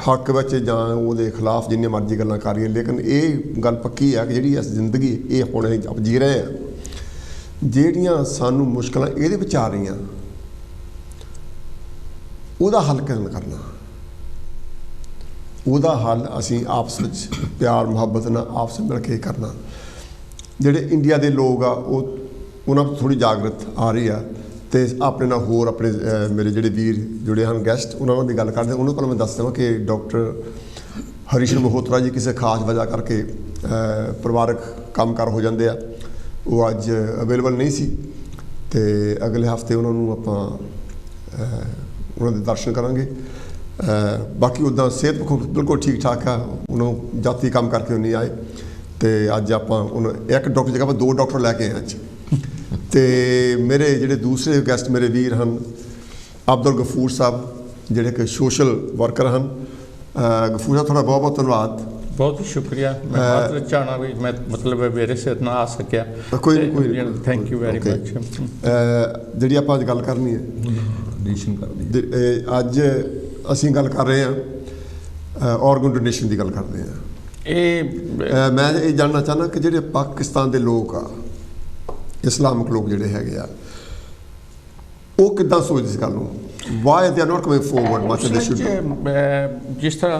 ਹੱਕ ਵਿੱਚ ਜਾਂ ਉਹਦੇ ਖਿਲਾਫ ਜਿੰਨੇ ਮਰਜ਼ੀ ਗੱਲਾਂ ਕਰੀਏ, ਲੇਕਿਨ ਇਹ ਗੱਲ ਪੱਕੀ ਹੈ ਕਿ ਜਿਹੜੀ ਇਸ ਜ਼ਿੰਦਗੀ ਇਹ ਹੁਣ ਅਸੀਂ ਜੀ ਰਹੇ ਹਾਂ, ਜਿਹੜੀਆਂ ਸਾਨੂੰ ਮੁਸ਼ਕਲਾਂ ਇਹਦੇ ਵਿੱਚ ਆ ਰਹੀਆਂ, ਉਹਦਾ ਹੱਲ ਕਿਵੇਂ ਕਰਨਾ, ਉਹਦਾ ਹੱਲ ਅਸੀਂ ਆਪਸ ਵਿੱਚ ਪਿਆਰ ਮੁਹੱਬਤ ਨਾਲ ਆਪਸ ਮਿਲ ਕੇ ਕਰਨਾ। ਜਿਹੜੇ ਇੰਡੀਆ ਦੇ ਲੋਕ ਆ ਉਹ ਉਹਨਾਂ ਤੋਂ ਥੋੜ੍ਹੀ ਜਾਗਰਤ ਆ ਰਹੀ ਆ, ਅਤੇ ਆਪਣੇ ਨਾਲ ਹੋਰ ਆਪਣੇ ਮੇਰੇ ਜਿਹੜੇ ਵੀਰ ਜੁੜੇ ਹਨ ਗੈਸਟ, ਉਹਨਾਂ ਨਾਲ ਵੀ ਗੱਲ ਕਰਦੇ। ਉਹਨਾਂ ਤੋਂ ਮੈਂ ਦੱਸ ਦੇਵਾਂ ਕਿ ਡਾਕਟਰ ਹਰੀਸ਼ ਮਲਹੋਤਰਾ ਜੀ ਕਿਸੇ ਖਾਸ ਵਜ੍ਹਾ ਕਰਕੇ ਪਰਿਵਾਰਕ ਕੰਮਕਾਰ ਹੋ ਜਾਂਦੇ ਆ, ਉਹ ਅੱਜ ਅਵੇਲੇਬਲ ਨਹੀਂ ਸੀ, ਅਤੇ ਅਗਲੇ ਹਫ਼ਤੇ ਉਹਨਾਂ ਨੂੰ ਆਪਾਂ ਉਹਨਾਂ ਦੇ ਦਰਸ਼ਨ ਕਰਾਂਗੇ। ਬਾਕੀ ਉੱਦਾਂ ਸਿਹਤ ਬਿਲਕੁਲ ਠੀਕ ਠਾਕ ਆ, ਉਹਨੂੰ ਜਾਤੀ ਕੰਮ ਕਰਕੇ ਉਹ ਨਹੀਂ ਆਏ, ਅਤੇ ਅੱਜ ਆਪਾਂ ਉਹਨੂੰ ਇੱਕ ਡਾਕਟਰ ਦੀ ਜਗ੍ਹਾ 'ਤੇ 2 ਡਾਕਟਰ ਲੈ ਕੇ ਆਏ ਅੱਜ। ਅਤੇ ਮੇਰੇ ਜਿਹੜੇ ਦੂਸਰੇ ਗੈਸਟ ਮੇਰੇ ਵੀਰ ਹਨ, ਅਬਦੁਲ ਗਫੂਰ ਸਾਹਿਬ ਜਿਹੜੇ ਕਿ ਸੋਸ਼ਲ ਵਰਕਰ ਹਨ। ਗਫੂਰ ਸਾਹਿਬ, ਤੁਹਾਡਾ ਬਹੁਤ ਬਹੁਤ ਧੰਨਵਾਦ। ਬਹੁਤ ਸ਼ੁਕਰੀਆ। ਮੈਂ ਮਾਤਰ ਚਾਹਣਾ ਵੀ ਮੈਂ ਮਤਲਬ ਮੇਰੇ ਸਿਰ ਨਾ ਆ ਸਕਿਆ, ਕੋਈ ਥੈਂਕ ਯੂ ਵੈਰੀ ਮਚ। ਜਿਹੜੀ ਆਪਾਂ ਅੱਜ ਗੱਲ ਕਰਨੀ ਹੈ, ਡੋਨੇਸ਼ਨ ਕਰਦੀ, ਅੱਜ ਅਸੀਂ ਗੱਲ ਕਰ ਰਹੇ ਹਾਂ ਆਰਗਨ ਡੋਨੇਸ਼ਨ ਦੀ ਗੱਲ ਕਰਦੇ ਹਾਂ। ਮੈਂ ਇਹ ਜਾਣਨਾ ਚਾਹੁੰਦਾ ਕਿ ਜਿਹੜੇ ਪਾਕਿਸਤਾਨ ਦੇ ਲੋਕ ਆ, ਇਸਲਾਮਿਕ ਲੋਕ ਜਿਹੜੇ ਹੈਗੇ ਆ, ਉਹ ਕਿੱਦਾਂ ਸੋਚਦੇ ਇਸ ਗੱਲ ਨੂੰ? Why they are not coming forward much they should? ਜਿਸ ਤਰ੍ਹਾਂ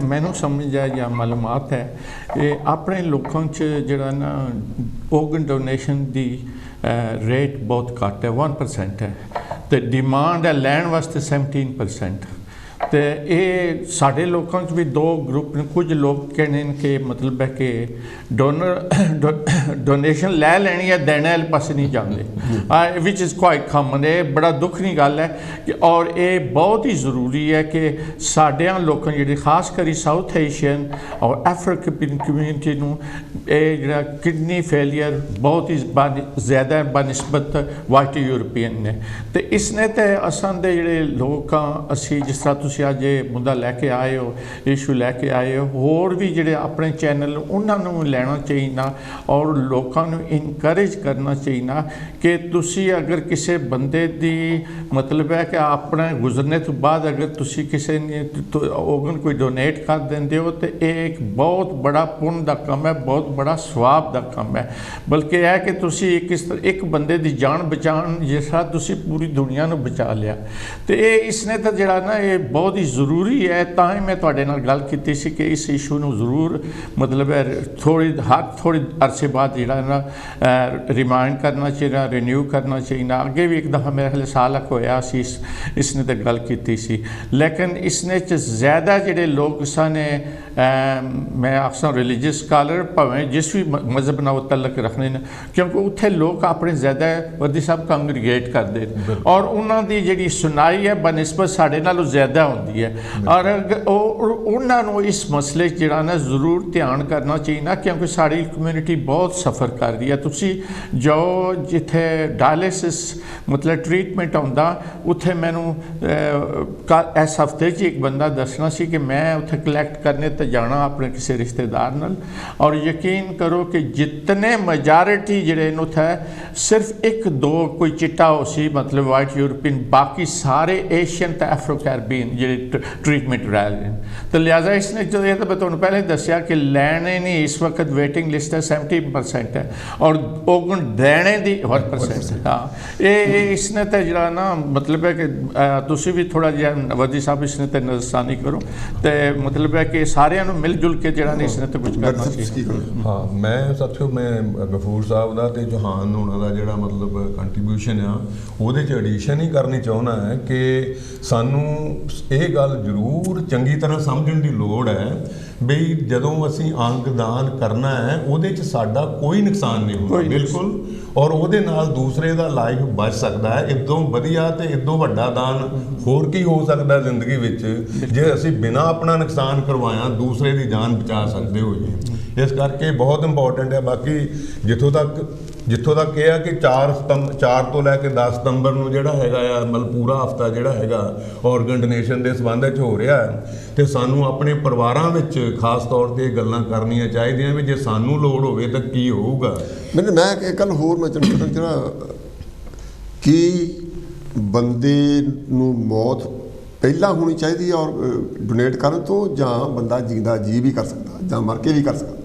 ਮੈਨੂੰ ਸਮਝ ਆ ਜਾਂ ਮਾਲੂਮਾਤ ਹੈ, ਇਹ ਆਪਣੇ ਲੋਕਾਂ 'ਚ ਜਿਹੜਾ ਨਾ ਆਰਗਨ ਡੋਨੇਸ਼ਨ ਦੀ ਰੇਟ ਬਹੁਤ ਘੱਟ ਹੈ, 1% ਹੈ, ਅਤੇ ਡਿਮਾਂਡ ਹੈ ਲੈਣ ਵਾਸਤੇ 17%। तो ये साढ़े लोगों भी दो ग्रुप ने, कुछ लोग कहने कि मतलब है कि डोनेशन लै लैनी है, देने वाले पास नहीं जाते, विच इज़ क्वाइट कॉमन। ये बड़ा दुख नहीं गल है कि, और ये बहुत ही ज़रूरी है कि साढ़िया लोगों जी खास करी साउथ एशियन और अफ्रीकन कम्यूनिटी नूं ये जिहड़ा किडनी फेलियर बहुत ही ज़्यादा बनस्बत वाइट यूरोपीयन ने। तो इसने तो असां दे जिहड़े लोग असी जिस तरह तुसीं अज ये मुद्दा लैके आए हो, इशू लैके आए हो, होर भी जिहड़े अपने चैनल उन्होंने लेना चाहिए और लोगों को इनकरेज करना चाहिए कि तुसी अगर किसी बंदे दी मतलब है कि अपने गुजरने तो बाद अगर तुसी किसी ने ऑर्गन कोई डोनेट कर देंगे हो तो एक बहुत बड़ा पुण्य का काम है, बहुत बड़ा स्वाब का काम है। बल्कि है कि तुसी एक बंदे की जान बचान जिस तरह तुसी पूरी दुनिया को बचा लिया। तो ये इसने तो जरा ना ये बहुत ही ज़रूरी है। तां ही मैं तुहाडे नाल गल कीती सी कि इस इशू नूं ज़रूर मतलब है थोड़ी अरसे बाद जिहड़ा ना रिमाइंड करना चाहिए, रिन्यू करना चाहिए। अगे भी एक दफ़ा मेरे ख्याल साल होया सी इसने तो गल कीती सी, लेकिन इसने ज़्यादा जिहड़े लोग साने मैं आखसा रिलीजियस स्कॉलर भावें जिस भी मजहब नाल तलक रखने ने, क्योंकि उत्थे लोग अपने ज़्यादा वर्दी साहब कांग्रीगेट करते और उन्होंने जिहड़ी सुनाई है बनस्बत साढ़े नालों ज़्यादा होंदी है। और उन्होंने इस मसले जिहड़ा ना ज़रूर ध्यान करना चाहिए ना, क्योंकि साड़ी कम्यूनिटी बहुत सफ़र कर रही है। तुसी जो जिथे डायलिसिस मतलब ट्रीटमेंट आउंदा उत्थे मैनू इस हफ्ते एक बंदा दसना सी कि मैं उत्थे कलैक्ट करने तो जाना अपने किसी रिश्तेदार नाल, और यकीन करो कि जितने मेजॉरिटी जिहड़े उत्थे सिर्फ एक दो कोई चिट्टा हो सी मतलब वाइट यूरोपियन, बाकी सारे एशियन तो एफ्रो कैरबीन जिहड़े ट्रीटमेंट रह रहे हैं। तो लिहाजा इसने जो ये तो मैं तुहानूं पहले दसिया कि लैने नहीं इस वक्त वेटिंग लिस्ट है 70% है और ऑर्गन देने दी 1%। हाँ ये इसने तो जरा ना मतलब है कि तुसी भी थोड़ा जिहा वर्दी साहब इसने तो नज़रसानी करो, तो मतलब है कि सारे मिल जुल के जरा ने इसने तो कुछ करना चाहिए। हाँ मैं साथियों मैं गफूर साहब का तो जहान होना का जिहड़ा मतलब कंट्रीब्यूशन आ ਉਹਦੇ 'ਚ एडिशन ही करनी चाहुंदा है कि सानू ये गल जरूर चंगी तरह समझण दी लोड़ है बई जदों असीं अंग दान करना है ਉਹਦੇ 'ਚ साडा कोई नुकसान नहीं होता बिल्कुल, और ਉਹਦੇ ਨਾਲ दूसरे ਦਾ लाइफ बच सकता है। इदों वधिया ते इदों वड्डा दान होर की हो सकता जिंदगी विच जे असीं बिना अपना नुकसान करवाया दूसरे की जान बचा सकते होइए। इस करके बहुत इंपॉर्टेंट है। बाकी जिथों तक यह है कि 4 तो लैके 10 सितंबर नूं जिहड़ा हैगा आ मतलब पूरा हफ्ता जिहड़ा हैगा ऑर्गन डोनेशन के संबंध में हो रहा है, तो सानू अपने परिवारां विच खास तौर पर गल्लां करनियां चाहिदियां भी जे सानू लोड़ होवे तां की होऊगा। मैं एक गल होर मैं जिहड़ा कि बंदे नूं मौत पहला होनी चाहिए और डोनेट करन तो जां बंदा जींदा जी भी कर सकता जां मर के भी कर सकता।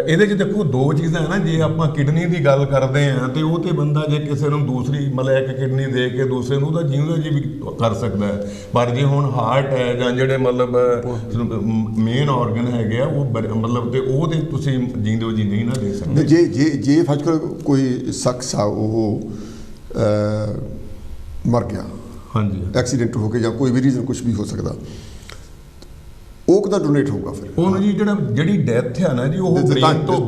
ਇਹਦੇ 'ਚ ਦੇਖੋ ਦੋ ਚੀਜ਼ਾਂ ਹੈ ਨਾ, ਜੇ ਆਪਾਂ ਕਿਡਨੀ ਦੀ ਗੱਲ ਕਰਦੇ ਹਾਂ ਤੇ ਉਹ ਤੇ ਬੰਦਾ ਜੇ ਕਿਸੇ ਨੂੰ ਦੂਸਰੀ ਮਤਲਬ ਇੱਕ ਕਿਡਨੀ ਦੇ ਕੇ ਦੂਸਰੇ ਨੂੰ ਤਾਂ ਜਿਉਂਦਾ ਜੀ ਵੀ ਕਰ ਸਕਦਾ ਹੈ, ਪਰ ਜੇ ਹੁਣ ਹਾਰਟ ਹੈ ਜਾਂ ਜਿਹੜੇ ਮਤਲਬ ਮੇਨ ਆਰਗਨ ਹੈਗੇ ਆ ਉਹ ਮਤਲਬ ਤੇ ਉਹ ਤੇ ਤੁਸੀਂ ਜਿਉਂਦੇ ਜੀ ਨਹੀਂ ਨਾ ਦੇ ਸਕਦੇ। ਜੇ ਫਜਕਰ ਕੋਈ ਸ਼ਖਸ ਆ ਉਹ ਮਰ ਗਿਆ, ਹਾਂਜੀ ਐਕਸੀਡੈਂਟ ਹੋ ਕੇ ਜਾਂ ਕੋਈ ਵੀ ਰੀਜ਼ਨ ਕੁਝ ਵੀ ਹੋ ਸਕਦਾ, ਉਹ ਕਿਦਾਂ ਡੋਨੇਟ ਹੋਊਗਾ ਫਿਰ ਉਹਨੂੰ ਜੀ ਜਿਹੜੀ ਡੈਥ ਆ ਨਾ ਜੀ ਉਹ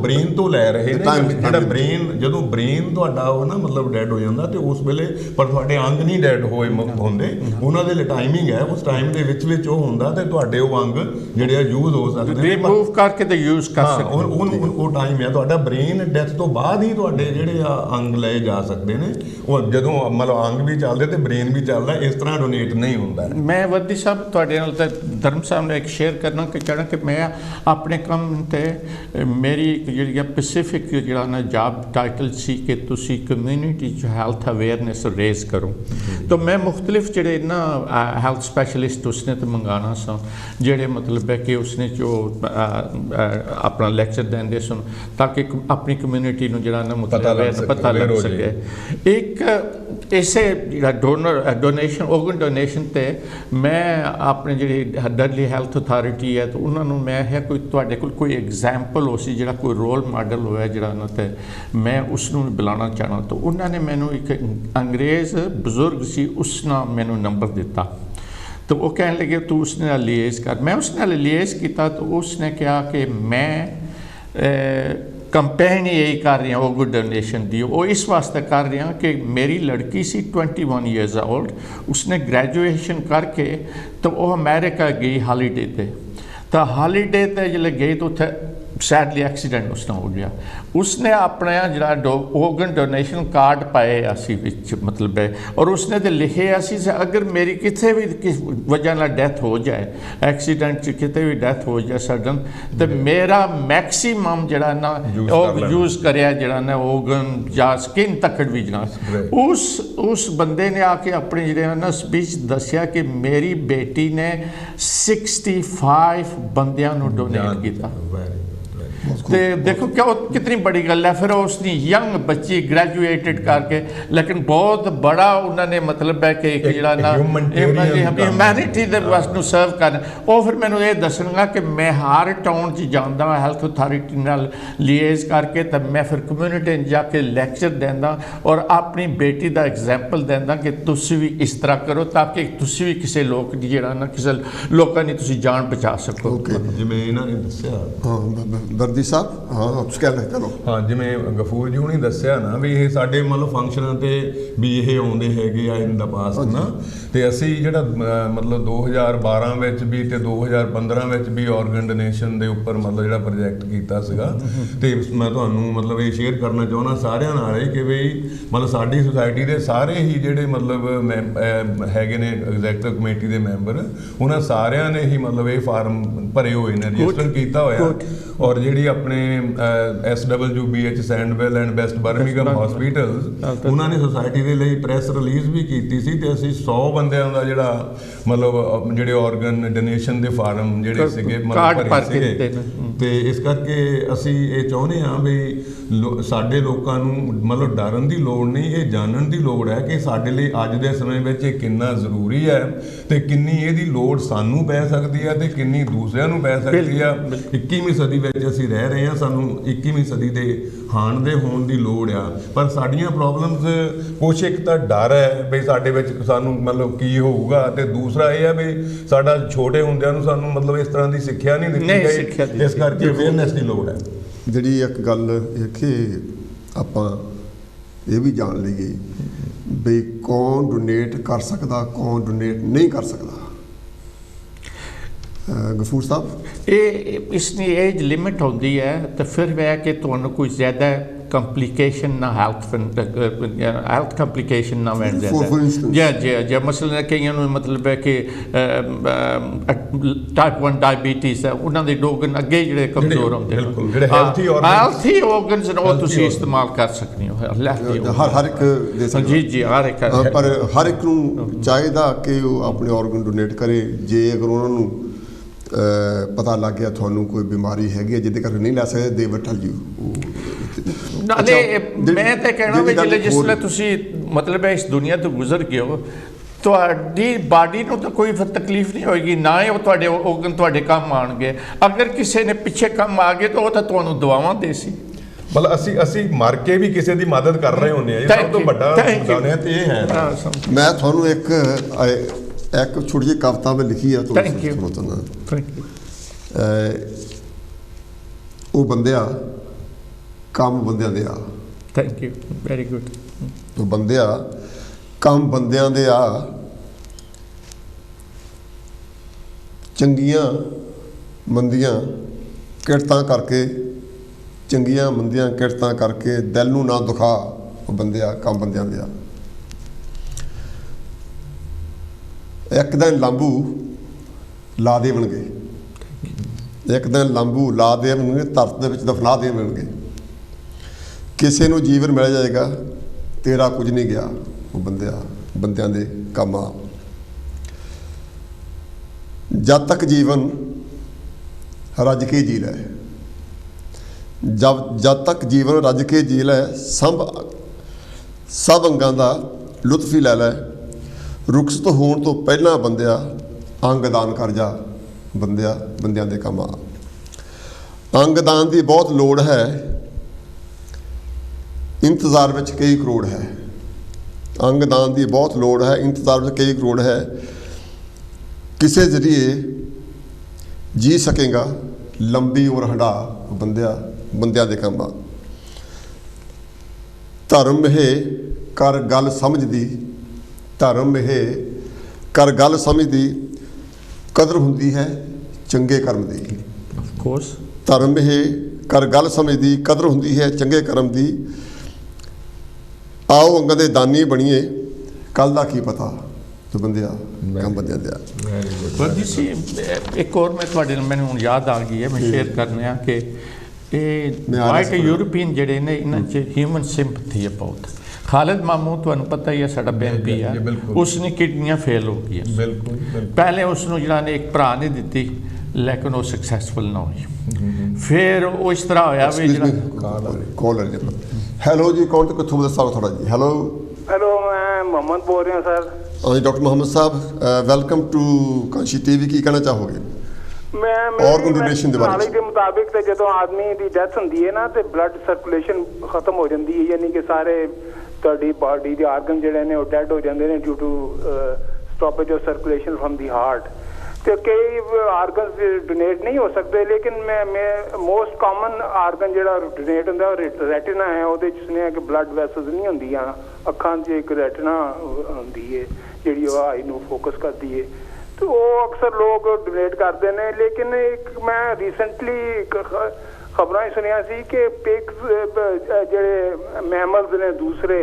ਬ੍ਰੇਨ ਤੋਂ ਲੈ ਰਹੇ ਨੇ। ਜਿਹੜਾ ਬ੍ਰੇਨ ਜਦੋਂ ਬ੍ਰੇਨ ਤੁਹਾਡਾ ਉਹ ਨਾ ਮਤਲਬ ਡੈਡ ਹੋ ਜਾਂਦਾ ਤੇ ਉਸ ਵੇਲੇ ਪਰ ਤੁਹਾਡੇ ਅੰਗ ਨਹੀਂ ਡੈਡ ਹੋਏ ਹੁੰਦੇ, ਉਹਨਾਂ ਦੇ ਲਈ ਟਾਈਮਿੰਗ ਹੈ, ਉਸ ਟਾਈਮ ਦੇ ਵਿੱਚ ਉਹ ਹੁੰਦਾ ਤੇ ਤੁਹਾਡੇ ਉਹ ਅੰਗ ਜਿਹੜੇ ਆ ਯੂਜ਼ ਹੋ ਸਕਦੇ ਨੇ, ਰਿਮੂਵ ਕਰਕੇ ਤੇ ਯੂਜ਼ ਕਰ ਸਕਦੇ ਉਹ ਟਾਈਮ ਹੈ ਤੁਹਾਡਾ ਬ੍ਰੇਨ ਡੈਥ ਤੋਂ ਬਾਅਦ ਹੀ ਤੁਹਾਡੇ ਜਿਹੜੇ ਆ ਅੰਗ ਲਏ ਜਾ ਸਕਦੇ ਨੇ। ਉਹ ਜਦੋਂ ਮਤਲਬ ਅੰਗ ਵੀ ਚੱਲਦੇ ਤੇ ਬ੍ਰੇਨ ਵੀ ਚੱਲਦਾ, ਇਸ ਤਰ੍ਹਾਂ ਡੋਨੇਟ ਨਹੀਂ ਹੁੰਦਾ। ਮੈਂ ਵਰਦੀ ਸਾਹਿਬ ਤੁਹਾਡੇ ਨਾਲ ਤਾਂ ਧਰਮ ਸਾਹਿਬ ਨੇ ਇੱਕ करना कि कहना कि मैं अपने काम ते मेरी जी स्पेसिफिक जो ना जॉब टाइटल सी कि तुसी कम्यूनिटी जो हैल्थ अवेयरनेस रेज करो, तो मैं मुख्तलिफ जोड़े ना हैल्थ स्पैशलिस्ट उसने तो मंगाना सा जोड़े मतलब है कि उसने जो अपना लैक्चर देंगे सुन ताकि अपनी कम्यूनिटी को जरा ना पता लग सके। एक इसे डोनेशन ऑर्गन डोनेशन ते मैं अपने जी डडली हैल्थ अथॉरिटी है तो उन्होंने मैं है कोई तुहाडे कोल कोई एग्जाम्पल हो सी जिहड़ा कोई रोल मॉडल होया जिहड़ा ना ते मैं उसनूं बुलाना चाहना, तो उन्होंने मैनू एक अंग्रेज़ बजुर्ग सी उसना मैनू नंबर दिता तो वो कहने लगे तू उसने नाल लिएज कर। मैं उसने नाल लिएज किया तो उसने कहा कि मैं कंपेन यही कर रही हूँ ऑर्गन डोनेशन दी। वो इस वास्ते कर रही हूँ कि मेरी लड़की सी 21 ईयर्स ओल्ड, उसने ग्रेजुएशन करके तो वो अमेरिका गई हॉलीडे ते। तो हॉलीडे ते जिसले गई तो उत्थे सैडली एक्सीडेंट उसने हो गया। उसने अपना जो ऑर्गन डोनेशन कार्ड पाए असी विच मतलब है, और उसने तो लिखे असी से अगर मेरी किसी भी वजह ना डेथ हो जाए, एक्सीडेंट च किते भी डेथ हो जाए सडन, तो मेरा मैक्सीमम जड़ा ना यूज़ करें जड़ा ना ऑर्गन या स्किन तकड़ भी जना। उस बंदे ने आके अपने जड़े ना स्पीच दसिया कि मेरी बेटी ने 65 बंदियां नूं डोनेट किया। तो देखो क्या कितनी बड़ी गल है। फिर उसने यंग बच्ची ग्रेजुएटेड करके, लेकिन बहुत बड़ा उन्होंने मतलब है कि एक जड़ा ना ह्यूमैनिटी दे वास्ते सर्व करना। वो फिर मैंने ये दसना कि मैं हर टाउन च जाता हेल्थ अथॉरिटी नाल लिएज करके, तो मैं फिर कम्यूनिटी जाके लैक्चर देंदा और अपनी बेटी का एग्जाम्पल देंदा कि तुसी भी इस तरह करो ताकि तुसी भी किसी लोग जड़ा ना किसी लोगों की तुसी जान बचा सको। जिवें इन्हां ने दस्सिया ਵਰਦੀ ਸਾਹਿਬ ਹਾਂ ਤੁਸੀਂ ਕਹਿ ਰਹੇ ਚਲੋ। ਹਾਂ ਜਿਵੇਂ ਗਫੂਰ ਜੀ ਹੁਣੀ ਦੱਸਿਆ ਨਾ ਵੀ ਇਹ ਸਾਡੇ ਮਤਲਬ ਫੰਕਸ਼ਨਾਂ ਤੇ ਵੀ ਇਹ ਆਉਂਦੇ ਹੈਗੇ ਆ ਇਨ ਦਾ ਪਾਸਟ ਨਾ, ਤੇ ਅਸੀਂ ਜਿਹੜਾ ਮਤਲਬ 2012 ਵਿੱਚ ਵੀ ਤੇ 2015 ਵਿੱਚ ਵੀ ਆਰਗਨ ਡੋਨੇਸ਼ਨ ਦੇ ਉੱਪਰ ਮਤਲਬ ਜਿਹੜਾ ਪ੍ਰੋਜੈਕਟ ਕੀਤਾ ਸੀਗਾ। ਤੇ ਮੈਂ ਤੁਹਾਨੂੰ ਮਤਲਬ ਇਹ ਸ਼ੇਅਰ ਕਰਨਾ ਚਾਹੁੰਦਾ ਸਾਰਿਆਂ ਨਾਲ ਕਿ ਬਈ ਮਤਲਬ ਸਾਡੀ ਸੁਸਾਇਟੀ ਦੇ ਸਾਰੇ ਹੀ ਜਿਹੜੇ ਮਤਲਬ ਹੈਗੇ ਨੇ ਐਗਜ਼ੈਕਟਿਵ ਕਮੇਟੀ ਦੇ ਮੈਂਬਰ, ਉਹਨਾਂ ਸਾਰਿਆਂ ਨੇ ਹੀ ਮਤਲਬ ਇਹ ਫਾਰਮ ਭਰੇ ਹੋਏ ਨੇ, ਰਜਿਸਟਰ ਕੀਤਾ ਹੋਇਆ। ਔਰ ਜਿਹੜੀ ਆਪਣੇ SWBH Sandwell and West Birmingham hospitals, ਉਹਨਾਂ ਨੇ ਸੁਸਾਇਟੀ ਦੇ ਲਈ ਪ੍ਰੈਸ ਰਿਲੀਜ਼ ਵੀ ਕੀਤੀ ਸੀ। ਤੇ ਅਸੀਂ 100 ਬੰਦਿਆਂ ਦਾ ਜਿਹੜਾ ਮਤਲਬ ਜਿਹੜੇ ਆਰਗਨ ਡੋਨੇਸ਼ਨ ਦੇ ਫਾਰਮ ਜਿਹੜੇ ਸੀਗੇ ਮਤਲਬ ਭਰੇ ਸੀਗੇ। ਤੇ ਇਸ ਕਰਕੇ ਅਸੀਂ ਇਹ ਚਾਹੁੰਦੇ ਹਾਂ ਵੀ ਸਾਡੇ ਲੋਕਾਂ ਨੂੰ ਮਤਲਬ ਡਰਨ ਦੀ ਲੋੜ ਨਹੀਂ, ਇਹ ਜਾਣਨ ਦੀ ਲੋੜ ਹੈ ਕਿ ਸਾਡੇ ਲਈ ਅੱਜ ਦੇ ਸਮੇਂ ਵਿੱਚ ਇਹ ਕਿੰਨਾ ਜ਼ਰੂਰੀ ਹੈ ਤੇ ਕਿੰਨੀ ਇਹਦੀ ਲੋੜ ਸਾਨੂੰ ਪੈ ਸਕਦੀ ਹੈ ਤੇ ਕਿੰਨੀ ਦੂਸਰਿਆਂ ਨੂੰ ਪੈ ਸਕਦੀ ਆ। 21ਵੀਂ ਸਦੀ ਵਿੱਚ ਅਸੀਂ ਰਹਿ ਰਹੇ ਹਾਂ, ਸਾਨੂੰ 21ਵੀਂ ਸਦੀ ਦੇ ਹਾਣ ਦੇ ਹੋਣ ਦੀ ਲੋੜ ਆ। ਪਰ ਸਾਡੀਆਂ ਪ੍ਰੋਬਲਮਸ ਕੁਛ ਇੱਕ ਤਾਂ ਡਰ ਹੈ ਵੀ ਸਾਡੇ ਵਿੱਚ ਸਾਨੂੰ ਮਤਲਬ ਕੀ ਹੋਊਗਾ, ਤੇ ਦੂਸਰਾ ਇਹ ਹੈ ਵੀ ਸਾਡਾ ਛੋਟੇ ਹੁੰਦਿਆਂ ਨੂੰ ਸਾਨੂੰ ਮਤਲਬ ਇਸ ਤਰ੍ਹਾਂ ਦੀ ਸਿੱਖਿਆ ਨਹੀਂ ਦਿੱਤੀ ਗਈ, ਇਸ ਕਰਕੇ ਅਵੇਅਰਨੈਸ ਦੀ ਲੋੜ ਹੈ। ਜਿਹੜੀ ਇੱਕ ਗੱਲ ਇਹ ਕਿ ਆਪਾਂ ਇਹ ਵੀ ਜਾਣ ਲਈਏ ਵੀ ਕੌਣ ਡੋਨੇਟ ਕਰ ਸਕਦਾ, ਕੌਣ ਡੋਨੇਟ ਨਹੀਂ ਕਰ ਸਕਦਾ। ਗਫੂਰ ਸਾਹਿਬ इसकी एज लिमिट होती है, तो फिर वह कि तुहानू कोई ज़्यादा कंप्लीकेशन ना हेल्थ कंप्लीकेशन ना बन जाए। मसलन कई मतलब है कि टाइप 1 डायबिटीज़ है, उन्होंने ऑर्गन अगे जो कमज़ोर होंगे, हेल्थी ऑर्गन इस्तेमाल कर सकते हो हर एक जी जी हर एक। पर हर एक चाहिए कि अपने ऑर्गन डोनेट करे जे अगर उन्होंने पता लग गया थानू कोई बीमारी हैगी जिहदे करके नहीं लै सकदे दे विल टेल यू। नाले मैं तो कहना भी जिसले तुसी मतलब इस दुनिया तो गुजर गए हो, ਤੁਹਾਡੀ ਬਾਡੀ ਨੂੰ ਤਾਂ ਕੋਈ ਤਕਲੀਫ ਨਹੀਂ ਹੋਏਗੀ, ਨਾ ਹੀ ਉਹ ਤੁਹਾਡੇ ਔਰਗਨ ਤੁਹਾਡੇ ਕੰਮ ਆਉਣਗੇ। ਅਗਰ ਕਿਸੇ ਨੇ ਪਿੱਛੇ ਕੰਮ ਆ ਗਏ ਤਾਂ ਉਹ ਤਾਂ ਤੁਹਾਨੂੰ ਦੁਆਵਾਂ ਦੇ ਸੀ। ਮਤਲਬ ਅਸੀਂ ਮਰ ਕੇ ਵੀ ਕਿਸੇ ਦੀ ਮਦਦ ਕਰ ਰਹੇ ਹੁੰਦੇ ਆ, ਇਹ ਸਭ ਤੋਂ ਵੱਡਾ ਦਾਅਵਾ ਤੇ ਇਹ ਹੈ। ਮੈਂ ਤੁਹਾਨੂੰ ਇੱਕ ਛੋਟੀ ਜਿਹੀ ਕਵਿਤਾ ਮੈਂ ਲਿਖੀ ਆ ਤੁਹਾਨੂੰ। ਉਹ ਬੰਦਿਆ ਕੰਮ ਬੰਦਿਆਂ ਦੇ ਆ। Thank you very good. ਉਹ ਬੰਦਿਆ ਕੰਮ ਬੰਦਿਆਂ ਦੇ ਆ, ਚੰਗੀਆਂ ਮੰਦੀਆਂ ਕਿਰਤਾਂ ਕਰਕੇ, ਚੰਗੀਆਂ ਮੰਦੀਆਂ ਕਿਰਤਾਂ ਕਰਕੇ ਦਿਲ ਨੂੰ ਨਾ ਦੁਖਾ। ਉਹ ਬੰਦਿਆ ਕੰਮ ਬੰਦਿਆਂ ਦੇ ਆ। ਇੱਕ ਦਿਨ ਲਾਂਬੂ ਲਾ ਦੇਵਣਗੇ, ਇੱਕ ਦਿਨ ਲਾਂਬੂ ਲਾ ਦੇਵਣਗੇ, ਧਰਤ ਦੇ ਵਿੱਚ ਦਫਨਾ ਦੇਵਣਗੇ। ਕਿਸੇ ਨੂੰ ਜੀਵਨ ਮਿਲ ਜਾਏਗਾ, ਤੇਰਾ ਕੁਝ ਨਹੀਂ ਗਿਆ। ਉਹ ਬੰਦਿਆਂ ਦੇ ਕੰਮ ਆ। ਜਦ ਤੱਕ ਜੀਵਨ ਰੱਜ ਕੇ ਜੀ ਲੈ, ਜਦ ਤੱਕ ਜੀਵਨ ਰੱਜ ਕੇ ਜੀ ਲੈ, ਸਭ ਅੰਗਾਂ ਦਾ ਲੁਤਫ ਹੀ ਲੈ ਲੈ। ਰੁਖਸਤ ਹੋਣ ਤੋਂ ਪਹਿਲਾਂ ਬੰਦਿਆ ਅੰਗ ਦਾਨ ਕਰ ਜਾ। ਬੰਦਿਆਂ ਦੇ ਕੰਮ ਆ। ਅੰਗ ਦਾਨ ਦੀ ਬਹੁਤ ਲੋੜ ਹੈ, ਇੰਤਜ਼ਾਰ ਵਿੱਚ ਕਈ ਕਰੋੜ ਹੈ। ਅੰਗ ਦਾਨ ਦੀ ਬਹੁਤ ਲੋੜ ਹੈ, ਇੰਤਜ਼ਾਰ ਵਿੱਚ ਕਈ ਕਰੋੜ ਹੈ। ਕਿਸੇ ਜ਼ਰੀਏ ਜੀ ਸਕੇਗਾ ਲੰਬੀ ਉਮਰ ਹੰਢਾ ਬੰਦਿਆਂ ਦੇ ਕੰਮਾਂ। ਧਰਮ ਇਹ ਕਰ ਗੱਲ ਸਮਝਦੀ, ਧਰਮ ਇਹ ਕਰ ਗੱਲ ਸਮਝਦੀ, ਕਦਰ ਹੁੰਦੀ ਹੈ ਚੰਗੇ ਕਰਮ ਦੀ। ਆਫ ਕੋਰਸ ਧਰਮ ਇਹ ਕਰ ਗੱਲ ਸਮਝਦੀ, ਕਦਰ ਹੁੰਦੀ ਹੈ ਚੰਗੇ ਕਰਮ ਦੀ। ਆਓ ਅੰਗਾਂ ਦੇ ਦਾਨੀ ਬਣੀਏ, ਕੱਲ ਦਾ ਕੀ ਪਤਾ ਤੇ ਬੰਦਿਆ ਕੰਮ ਬੰਦਿਆਂ ਦਿਆ। ਪਰ ਜੀ ਇੱਕ ਹੋਰ ਮੈਂ ਤੁਹਾਡੇ ਨਾਲ ਮੈਨੂੰ ਹੁਣ ਯਾਦ ਆ ਗਈ ਹੈ, ਮੈਂ ਸ਼ੇਅਰ ਕਰਨਾ ਕਿ ਇਹ ਵਾਈਟ ਯੂਰਪੀਅਨ ਜਿਹੜੇ ਨੇ ਇਹਨਾਂ 'ਚ ਹਿਊਮਨ ਸਿੰਪਥੀ ਹੈ ਬਹੁਤ। ਖਾਲਿਦ ਮਾਮੂਦ ਤੁਹਾਨੂੰ ਪਤਾ ਹੀ ਹੈ ਸਾਡਾ ਬੈਂਪੀ ਆ, ਉਸਨੇ ਕਿਡਨੀਆਂ ਫੇਲ ਹੋ ਗਈਆਂ। ਬਿਲਕੁਲ ਪਹਿਲੇ ਉਸਨੂੰ ਜਿਹੜਾ ਨੇ ਇੱਕ ਭਰਾ ਨੇ ਦਿੱਤੀ ਲੇਕਿਨ ਉਹ ਸਕਸੈਸਫੁਲ ਨਾ ਹੋਈ। ਫਿਰ ਉਹ ਇਸ ਤਰ੍ਹਾਂ ਹੋਇਆ ਵੀ ਕਾਲਰ ਜੀ। ਹੈਲੋ ਜੀ, ਕੌਣ ਤੇ ਕਿੱਥੋਂ ਦੱਸਾਂ ਥੋੜਾ ਜੀ। ਹੈਲੋ ਮੈਂ ਮੁਹੰਮਦ ਬੋਲ ਰਿਹਾ ਸਰ। ਹਾਂਜੀ doctor Muhammad Sahib, welcome to Kanshi TV. ਕੀ ਕਹਿਣਾ ਚਾਹੋਗੇ organ donation ਦੇ ਬਾਰੇ? ਦੇ ਮੁਤਾਬਿਕ ਤੇ ਜਦੋਂ ਆਦਮੀ ਦੀ ਡੈਥ ਹੁੰਦੀ ਹੈ ਨਾ ਤੇ ਬਲੱਡ ਸਰਕੂਲੇਸ਼ਨ ਖਤਮ ਹੋ ਜਾਂਦੀ ਹੈ, ਯਾਨੀ ਕਿ ਸਾਰੇ ਤੁਹਾਡੀ ਬਾਡੀ ਦੇ ਆਰਗਨ ਜਿਹੜੇ ਨੇ ਉਹ ਡੈਡ ਹੋ ਜਾਂਦੇ ਨੇ due to stoppage of circulation from the heart. ਤੇ ਕਈ ਆਰਗਨਸ ਡੋਨੇਟ ਨਹੀਂ ਹੋ ਸਕਦੇ, ਲੇਕਿਨ ਮੈਂ ਮੋਸਟ ਕਾਮਨ ਆਰਗਨ ਜਿਹੜਾ ਡੋਨੇਟ ਹੁੰਦਾ ਉਹ ਰੈਟਿਨਾ ਹੈ। ਉਹਦੇ 'ਚ ਸੁਣਿਆ ਕਿ ਬਲੱਡ ਵੈਸਲਸ ਨਹੀਂ ਹੁੰਦੀਆਂ ਅੱਖਾਂ 'ਚ, ਇੱਕ ਰੈਟਿਨਾ ਹੁੰਦੀ ਹੈ ਜਿਹੜੀ ਉਹ ਆਈ ਨੂੰ ਫੋਕਸ ਕਰਦੀ ਹੈ। ਤੇ ਉਹ ਅਕਸਰ ਲੋਕ ਡੋਨੇਟ ਕਰਦੇ ਨੇ। ਲੇਕਿਨ ਇੱਕ ਮੈਂ ਰੀਸੈਂਟਲੀ ਖਬਰਾਂ ਹੀ ਸੁਣਿਆ ਸੀ ਕਿ ਪਿਗਸ ਜਿਹੜੇ ਮੈਮਲਸ ਨੇ ਦੂਸਰੇ,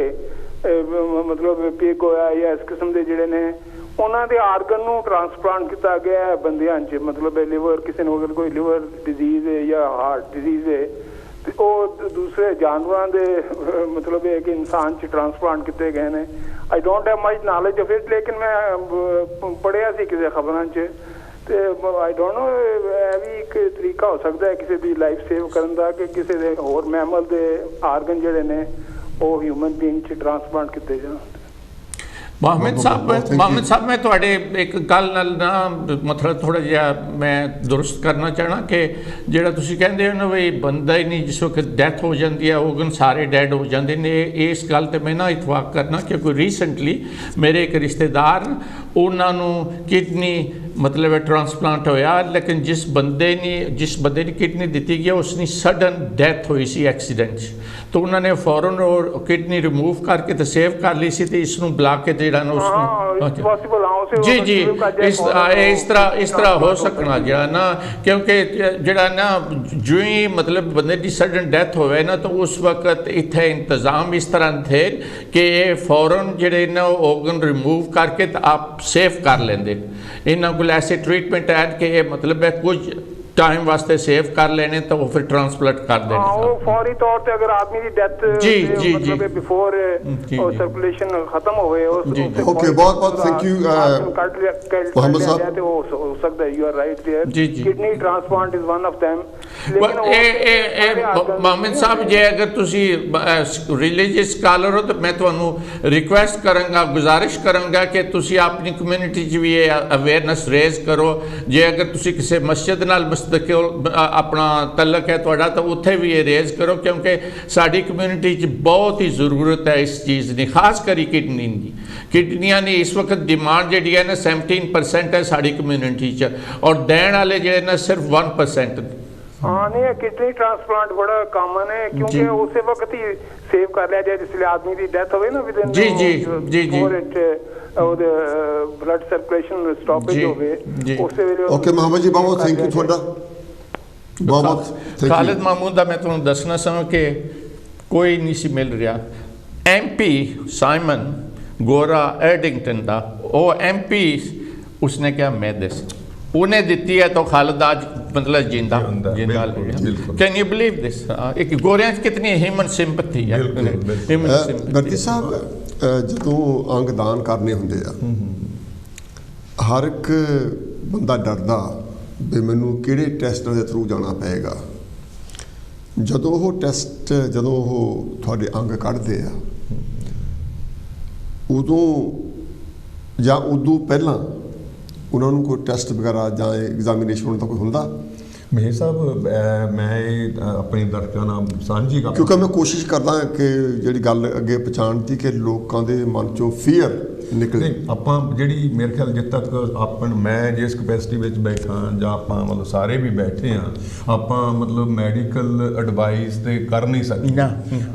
ਮਤਲਬ ਪਿਗ ਹੋਇਆ ਜਾਂ ਇਸ ਕਿਸਮ ਦੇ ਜਿਹੜੇ ਨੇ, ਉਹਨਾਂ ਦੇ ਆਰਗਨ ਨੂੰ ਟ੍ਰਾਂਸਪਲਾਂਟ ਕੀਤਾ ਗਿਆ ਹੈ ਬੰਦਿਆਂ 'ਚ। ਮਤਲਬ ਲਿਵਰ, ਕਿਸੇ ਨੂੰ ਅਗਰ ਕੋਈ ਲਿਵਰ ਡਿਜ਼ੀਜ਼ ਹੈ ਜਾਂ ਹਾਰਟ ਡਿਜ਼ੀਜ਼ ਹੈ ਤੇ ਉਹ ਦੂਸਰੇ ਜਾਨਵਰਾਂ ਦੇ ਮਤਲਬ ਇਹ ਕਿ ਇਨਸਾਨ 'ਚ ਟ੍ਰਾਂਸਪਲਾਂਟ ਕੀਤੇ ਗਏ ਨੇ। I don't have much knowledge of it, ਲੇਕਿਨ ਮੈਂ ਪੜ੍ਹਿਆ ਸੀ ਕਿਸੇ ਖਬਰਾਂ 'ਚ। ਤੇ ਆਈ ਡੋਂਟ ਨੋ, ਇਹ ਵੀ ਇੱਕ ਤਰੀਕਾ ਹੋ ਸਕਦਾ ਹੈ ਕਿਸੇ ਦੀ ਲਾਈਫ ਸੇਵ ਕਰਨ ਦਾ ਕਿ ਕਿਸੇ ਦੇ ਹੋਰ ਮੈਮਲ ਦੇ ਆਰਗਨ ਜਿਹੜੇ ਨੇ ਉਹ ਹਿਊਮਨ ਬੀਇੰਗ 'ਚ ਟ੍ਰਾਂਸਪਲਾਂਟ ਕੀਤੇ ਜਾਣ। ਮੁਹੰਮਦ ਸਾਹਿਬ ਮੈਂ ਤੁਹਾਡੇ ਇੱਕ ਗੱਲ ਨਾਲ ਨਾ ਮਤਲਬ ਥੋੜ੍ਹਾ ਜਿਹਾ ਮੈਂ ਦੁਰਸਤ ਕਰਨਾ ਚਾਹਣਾ ਕਿ ਜਿਹੜਾ ਤੁਸੀਂ ਕਹਿੰਦੇ ਹੋ ਨਾ ਵੀ ਬੰਦਾ ਹੀ ਨਹੀਂ, ਜਿਸ ਵਕਤ ਡੈਥ ਹੋ ਜਾਂਦੀ ਹੈ ਔਰਗਨ ਸਾਰੇ ਡੈਡ ਹੋ ਜਾਂਦੇ ਨੇ, ਇਸ ਗੱਲ 'ਤੇ ਮੈਂ ਨਾ ਇਤਫਾਕ ਕਰਨਾ ਕਿਉਂਕਿ ਰੀਸੈਂਟਲੀ ਮੇਰੇ ਇੱਕ ਰਿਸ਼ਤੇਦਾਰ, ਉਹਨਾਂ ਨੂੰ ਕਿਡਨੀ ਮਤਲਬ ਟ੍ਰਾਂਸਪਲਾਂਟ ਹੋਇਆ, ਲੇਕਿਨ ਜਿਸ ਬੰਦੇ ਨੇ ਕਿਡਨੀ ਦਿੱਤੀ ਗਈ ਉਸਦੀ ਸਡਨ ਡੈਥ ਹੋਈ ਸੀ ਐਕਸੀਡੈਂਟ 'ਚ। ਤਾਂ ਉਹਨਾਂ ਨੇ ਫੌਰਨ ਉਹ ਕਿਡਨੀ ਰਿਮੂਵ ਕਰਕੇ ਤੇ ਸੇਵ ਕਰ ਲਈ ਸੀ ਤੇ ਇਸ ਨੂੰ ਬੁਲਾ ਕੇ ਜਿਹੜਾ ਨਾ ਉਸਨੂੰ ਜੀ ਇਸ ਤਰ੍ਹਾਂ ਹੋ ਸਕਣਾ ਜਿਹੜਾ ਨਾ, ਕਿਉਂਕਿ ਜਿਹੜਾ ਨਾ ਜੋ ਹੀ ਮਤਲਬ ਬੰਦੇ ਦੀ ਸਡਨ ਡੈਥ ਹੋਵੇ ਨਾ ਤਾਂ ਉਸ ਵਕਤ ਇੱਥੇ ਇੰਤਜ਼ਾਮ ਇਸ ਤਰ੍ਹਾਂ ਥੇ ਕਿ ਇਹ ਫੌਰਨ ਜਿਹੜੇ ਨਾ ਔਰਗਨ ਰਿਮੂਵ ਕਰਕੇ ਤਾਂ ਆਪ ਸੇਵ ਕਰ ਲੈਂਦੇ। ਇਹਨਾਂ ਕੋਲ ਐਸੇ ਟ੍ਰੀਟਮੈਂਟ ਹੈ ਕਿ ਇਹ ਮਤਲਬ ਹੈ ਕੁਝ टाइम वास्ते सेव कर लेने तो वो फिर ट्रांसप्लांट कर देने। वो फौरी तौर पे अगर आदमी की डेथ मतलब बिफोर सर्कुलेशन खत्म हो गए ओके, बहुत बहुत थैंक यू मोहम्मद साहब। हो सकता है, you are right there, kidney transplant is one of them. Mohammad साहब जे अगर तुसी रिलीजियस स्कॉलर हो तो मैं तुहानू रिक्वेस्ट करांगा, गुजारिश करांगा कि तुसी अपनी कम्यूनिटी च भी अवेयरनेस रेज करो। जे अगर तुसी किसी मस्जिद नाल अपना तलक है तुहाडा तो उत्थे भी ये रेज करो, क्योंकि साडी कम्यूनिटी च बहुत ही ज़रूरत है इस चीज़ की, खास करी किडनी की। किडनियां ने इस वक्त डिमांड जी है ना 17% है साड़ी कम्यूनिटी च, और दैन वाले जो ना सिर्फ 1%। हाँ नहीं, किडनी ट्रांसप्लांट बड़ा कॉमन है क्योंकि उस वक्त ही सेव कर लिया जाए जिसलिए आदमी की डेथ हो ना विद जी जी जी जी ब्लड सर्कुलेशन स्टॉपेज हो गए उससे। ओके मोहम्मद जी, बहुत थैंक यू ਤੁਹਾਡਾ बहुत खालिद मामूद ਦਾ मैं ਤੁਹਾਨੂੰ ਦੱਸਣਾ ਚਾਹਾਂ ਕਿ ਕੋਈ ਨਹੀਂ ਸੀ ਮਿਲ ਰਿਹਾ। MP साइमन गोरा एडिंगटन ਦਾ ਉਹ MP उसने क्या मैं दस उन्हें दी है तो खालिद आज मतलब जिंदा कैन यू बिलीव दिस? एक गोरियां कितनी ह्यूमन सिंपैथी है। भर्ती साहब ਜਦੋਂ ਅੰਗ ਦਾਨ ਕਰਨੇ ਹੁੰਦੇ ਆ ਹਰ ਇੱਕ ਬੰਦਾ ਡਰਦਾ ਵੀ ਮੈਨੂੰ ਕਿਹੜੇ ਟੈਸਟਾਂ ਦੇ ਥਰੂ ਜਾਣਾ ਪਏਗਾ। ਜਦੋਂ ਉਹ ਟੈਸਟ ਤੁਹਾਡੇ ਅੰਗ ਕੱਢਦੇ ਆ ਉਦੋਂ ਪਹਿਲਾਂ ਉਹਨਾਂ ਨੂੰ ਕੋਈ ਟੈਸਟ ਵਗੈਰਾ ਜਾਂ ਐਗਜ਼ਾਮੀਨੇਸ਼ਨ ਦਾ ਕੋਈ ਹੁੰਦਾ? ਮੇਰ ਸਾਹਿਬ ਮੈਂ ਆਪਣੇ ਦਰਸ਼ਕਾਂ ਨਾਲ ਸਾਂਝੀ ਕਰ, ਕਿਉਂਕਿ ਮੈਂ ਕੋਸ਼ਿਸ਼ ਕਰਦਾ ਕਿ ਜਿਹੜੀ ਗੱਲ ਅੱਗੇ ਪਹੁੰਚਾਉਣ ਦੀ ਕਿ ਲੋਕਾਂ ਦੇ ਮਨ 'ਚੋਂ ਫੀਅਰ ਨਿਕਲੇ। ਆਪਾਂ ਜਿਹੜੀ ਮੇਰੇ ਖਿਆਲ ਜਿੱਥੇ ਤੱਕ ਆਪਾਂ ਮੈਂ ਜਿਸ ਕਪੈਸਿਟੀ ਵਿੱਚ ਬੈਠਾ ਜਾਂ ਆਪਾਂ ਮਤਲਬ ਸਾਰੇ ਵੀ ਬੈਠੇ ਹਾਂ, ਆਪਾਂ ਮਤਲਬ ਮੈਡੀਕਲ ਐਡਵਾਈਸ ਤੇ ਕਰ ਨਹੀਂ ਸਕਦੇ।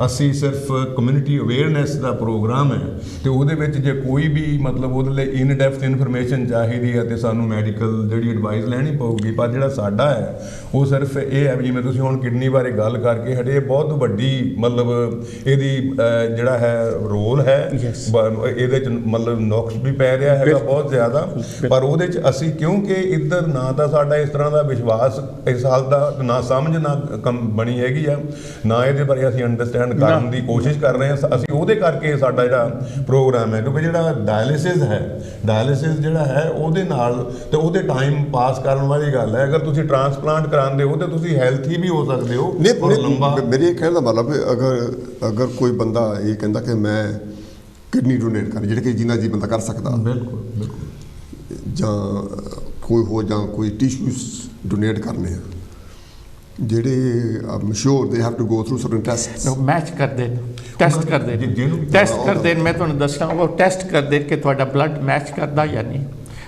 ਅਸੀਂ ਸਿਰਫ ਕਮਿਊਨਿਟੀ ਅਵੇਅਰਨੈਸ ਦਾ ਪ੍ਰੋਗਰਾਮ ਹੈ, ਤੇ ਉਹਦੇ ਵਿੱਚ ਜੇ ਕੋਈ ਵੀ ਮਤਲਬ ਉਹਦੇ ਲਈ ਇਨ ਡੈਪਥ ਇਨਫੋਰਮੇਸ਼ਨ ਚਾਹੀਦੀ ਹੈ ਤੇ ਸਾਨੂੰ ਮੈਡੀਕਲ ਜਿਹੜੀ ਐਡਵਾਈਸ ਲੈਣੀ ਪਊਗੀ। ਪਰ ਜਿਹੜਾ ਸਾਡਾ ਹੈ ਉਹ ਸਿਰਫ ਇਹ ਹੈ, ਜਿਵੇਂ ਤੁਸੀਂ ਹੁਣ ਕਿਡਨੀ ਬਾਰੇ ਗੱਲ ਕਰਕੇ ਹਟੇ, ਬਹੁਤ ਵੱਡੀ ਮਤਲਬ ਇਹਦੀ ਜਿਹੜਾ ਹੈ ਰੋਲ ਹੈ, ਇਹਦੇ 'ਚ ਮਤਲਬ ਨੁਕਸ ਵੀ ਪੈ ਰਿਹਾ ਹੈਗਾ ਬਹੁਤ ਜ਼ਿਆਦਾ। ਪਰ ਉਹਦੇ 'ਚ ਅਸੀਂ ਕਿਉਂਕਿ ਇੱਧਰ ਨਾ ਤਾਂ ਸਾਡਾ ਇਸ ਤਰ੍ਹਾਂ ਦਾ ਵਿਸ਼ਵਾਸ ਇਸ ਹਾਲ ਦਾ ਨਾ ਸਮਝ ਨਾ ਬਣੀ ਹੈਗੀ ਆ, ਨਾ ਇਹਦੇ ਬਾਰੇ ਅਸੀਂ ਅੰਡਰਸਟੈਂਡ ਕਰਨ ਦੀ ਕੋਸ਼ਿਸ਼ ਕਰ ਰਹੇ ਹਾਂ। ਅਸੀਂ ਉਹਦੇ ਕਰਕੇ ਸਾਡਾ ਜਿਹੜਾ ਪ੍ਰੋਗਰਾਮ ਹੈ, ਕਿਉਂਕਿ ਜਿਹੜਾ ਡਾਇਲਿਸਿਸ ਜਿਹੜਾ ਹੈ ਉਹਦੇ ਨਾਲ ਤੇ ਉਹਦੇ ਟਾਈਮ ਪਾਸ ਕਰਨ ਵਾਲੀ ਗੱਲ ਹੈ। ਅਗਰ ਤੁਸੀਂ ਟ੍ਰਾਂਸਪਲਾਂਟ ਕਰਾਉਂਦੇ ਹੋ ਤਾਂ ਤੁਸੀਂ ਹੈਲਥੀ ਵੀ ਹੋ ਸਕਦੇ ਹੋ ਔਰ ਲੰਬਾ। ਮੇਰੇ ਕਹਿਣ ਦਾ ਮਤਲਬ ਅਗਰ ਕੋਈ ਬੰਦਾ ਇਹ ਕਹਿੰਦਾ ਕਿ ਮੈਂ ਕਿਡਨੀ ਡੋਨੇਟ ਕਰਨੀ, ਜਿਹੜੇ ਕਿ ਜਿੰਨਾ ਜੀ ਬੰਦਾ ਕਰ ਸਕਦਾ, ਬਿਲਕੁਲ ਜਾਂ ਕੋਈ ਹੋਰ ਜਾਂ ਕੋਈ ਟਿਸ਼ੂਜ਼ ਡੋਨੇਟ ਕਰਨੇ ਆ, ਜਿਹੜੇ ਆਮ ਸ਼ੋਰ ਦੇ have to go through certain test. Match ਕਰਦੇ ਨੇ, ਟੈਸਟ ਕਰਦੇ ਨੇ। ਮੈਂ ਤੁਹਾਨੂੰ ਦੱਸਾਂ, ਉਹ ਟੈਸਟ ਕਰਦੇ ਕਿ ਤੁਹਾਡਾ ਬਲੱਡ ਮੈਚ ਕਰਦਾ ਜਾਂ ਨਹੀਂ,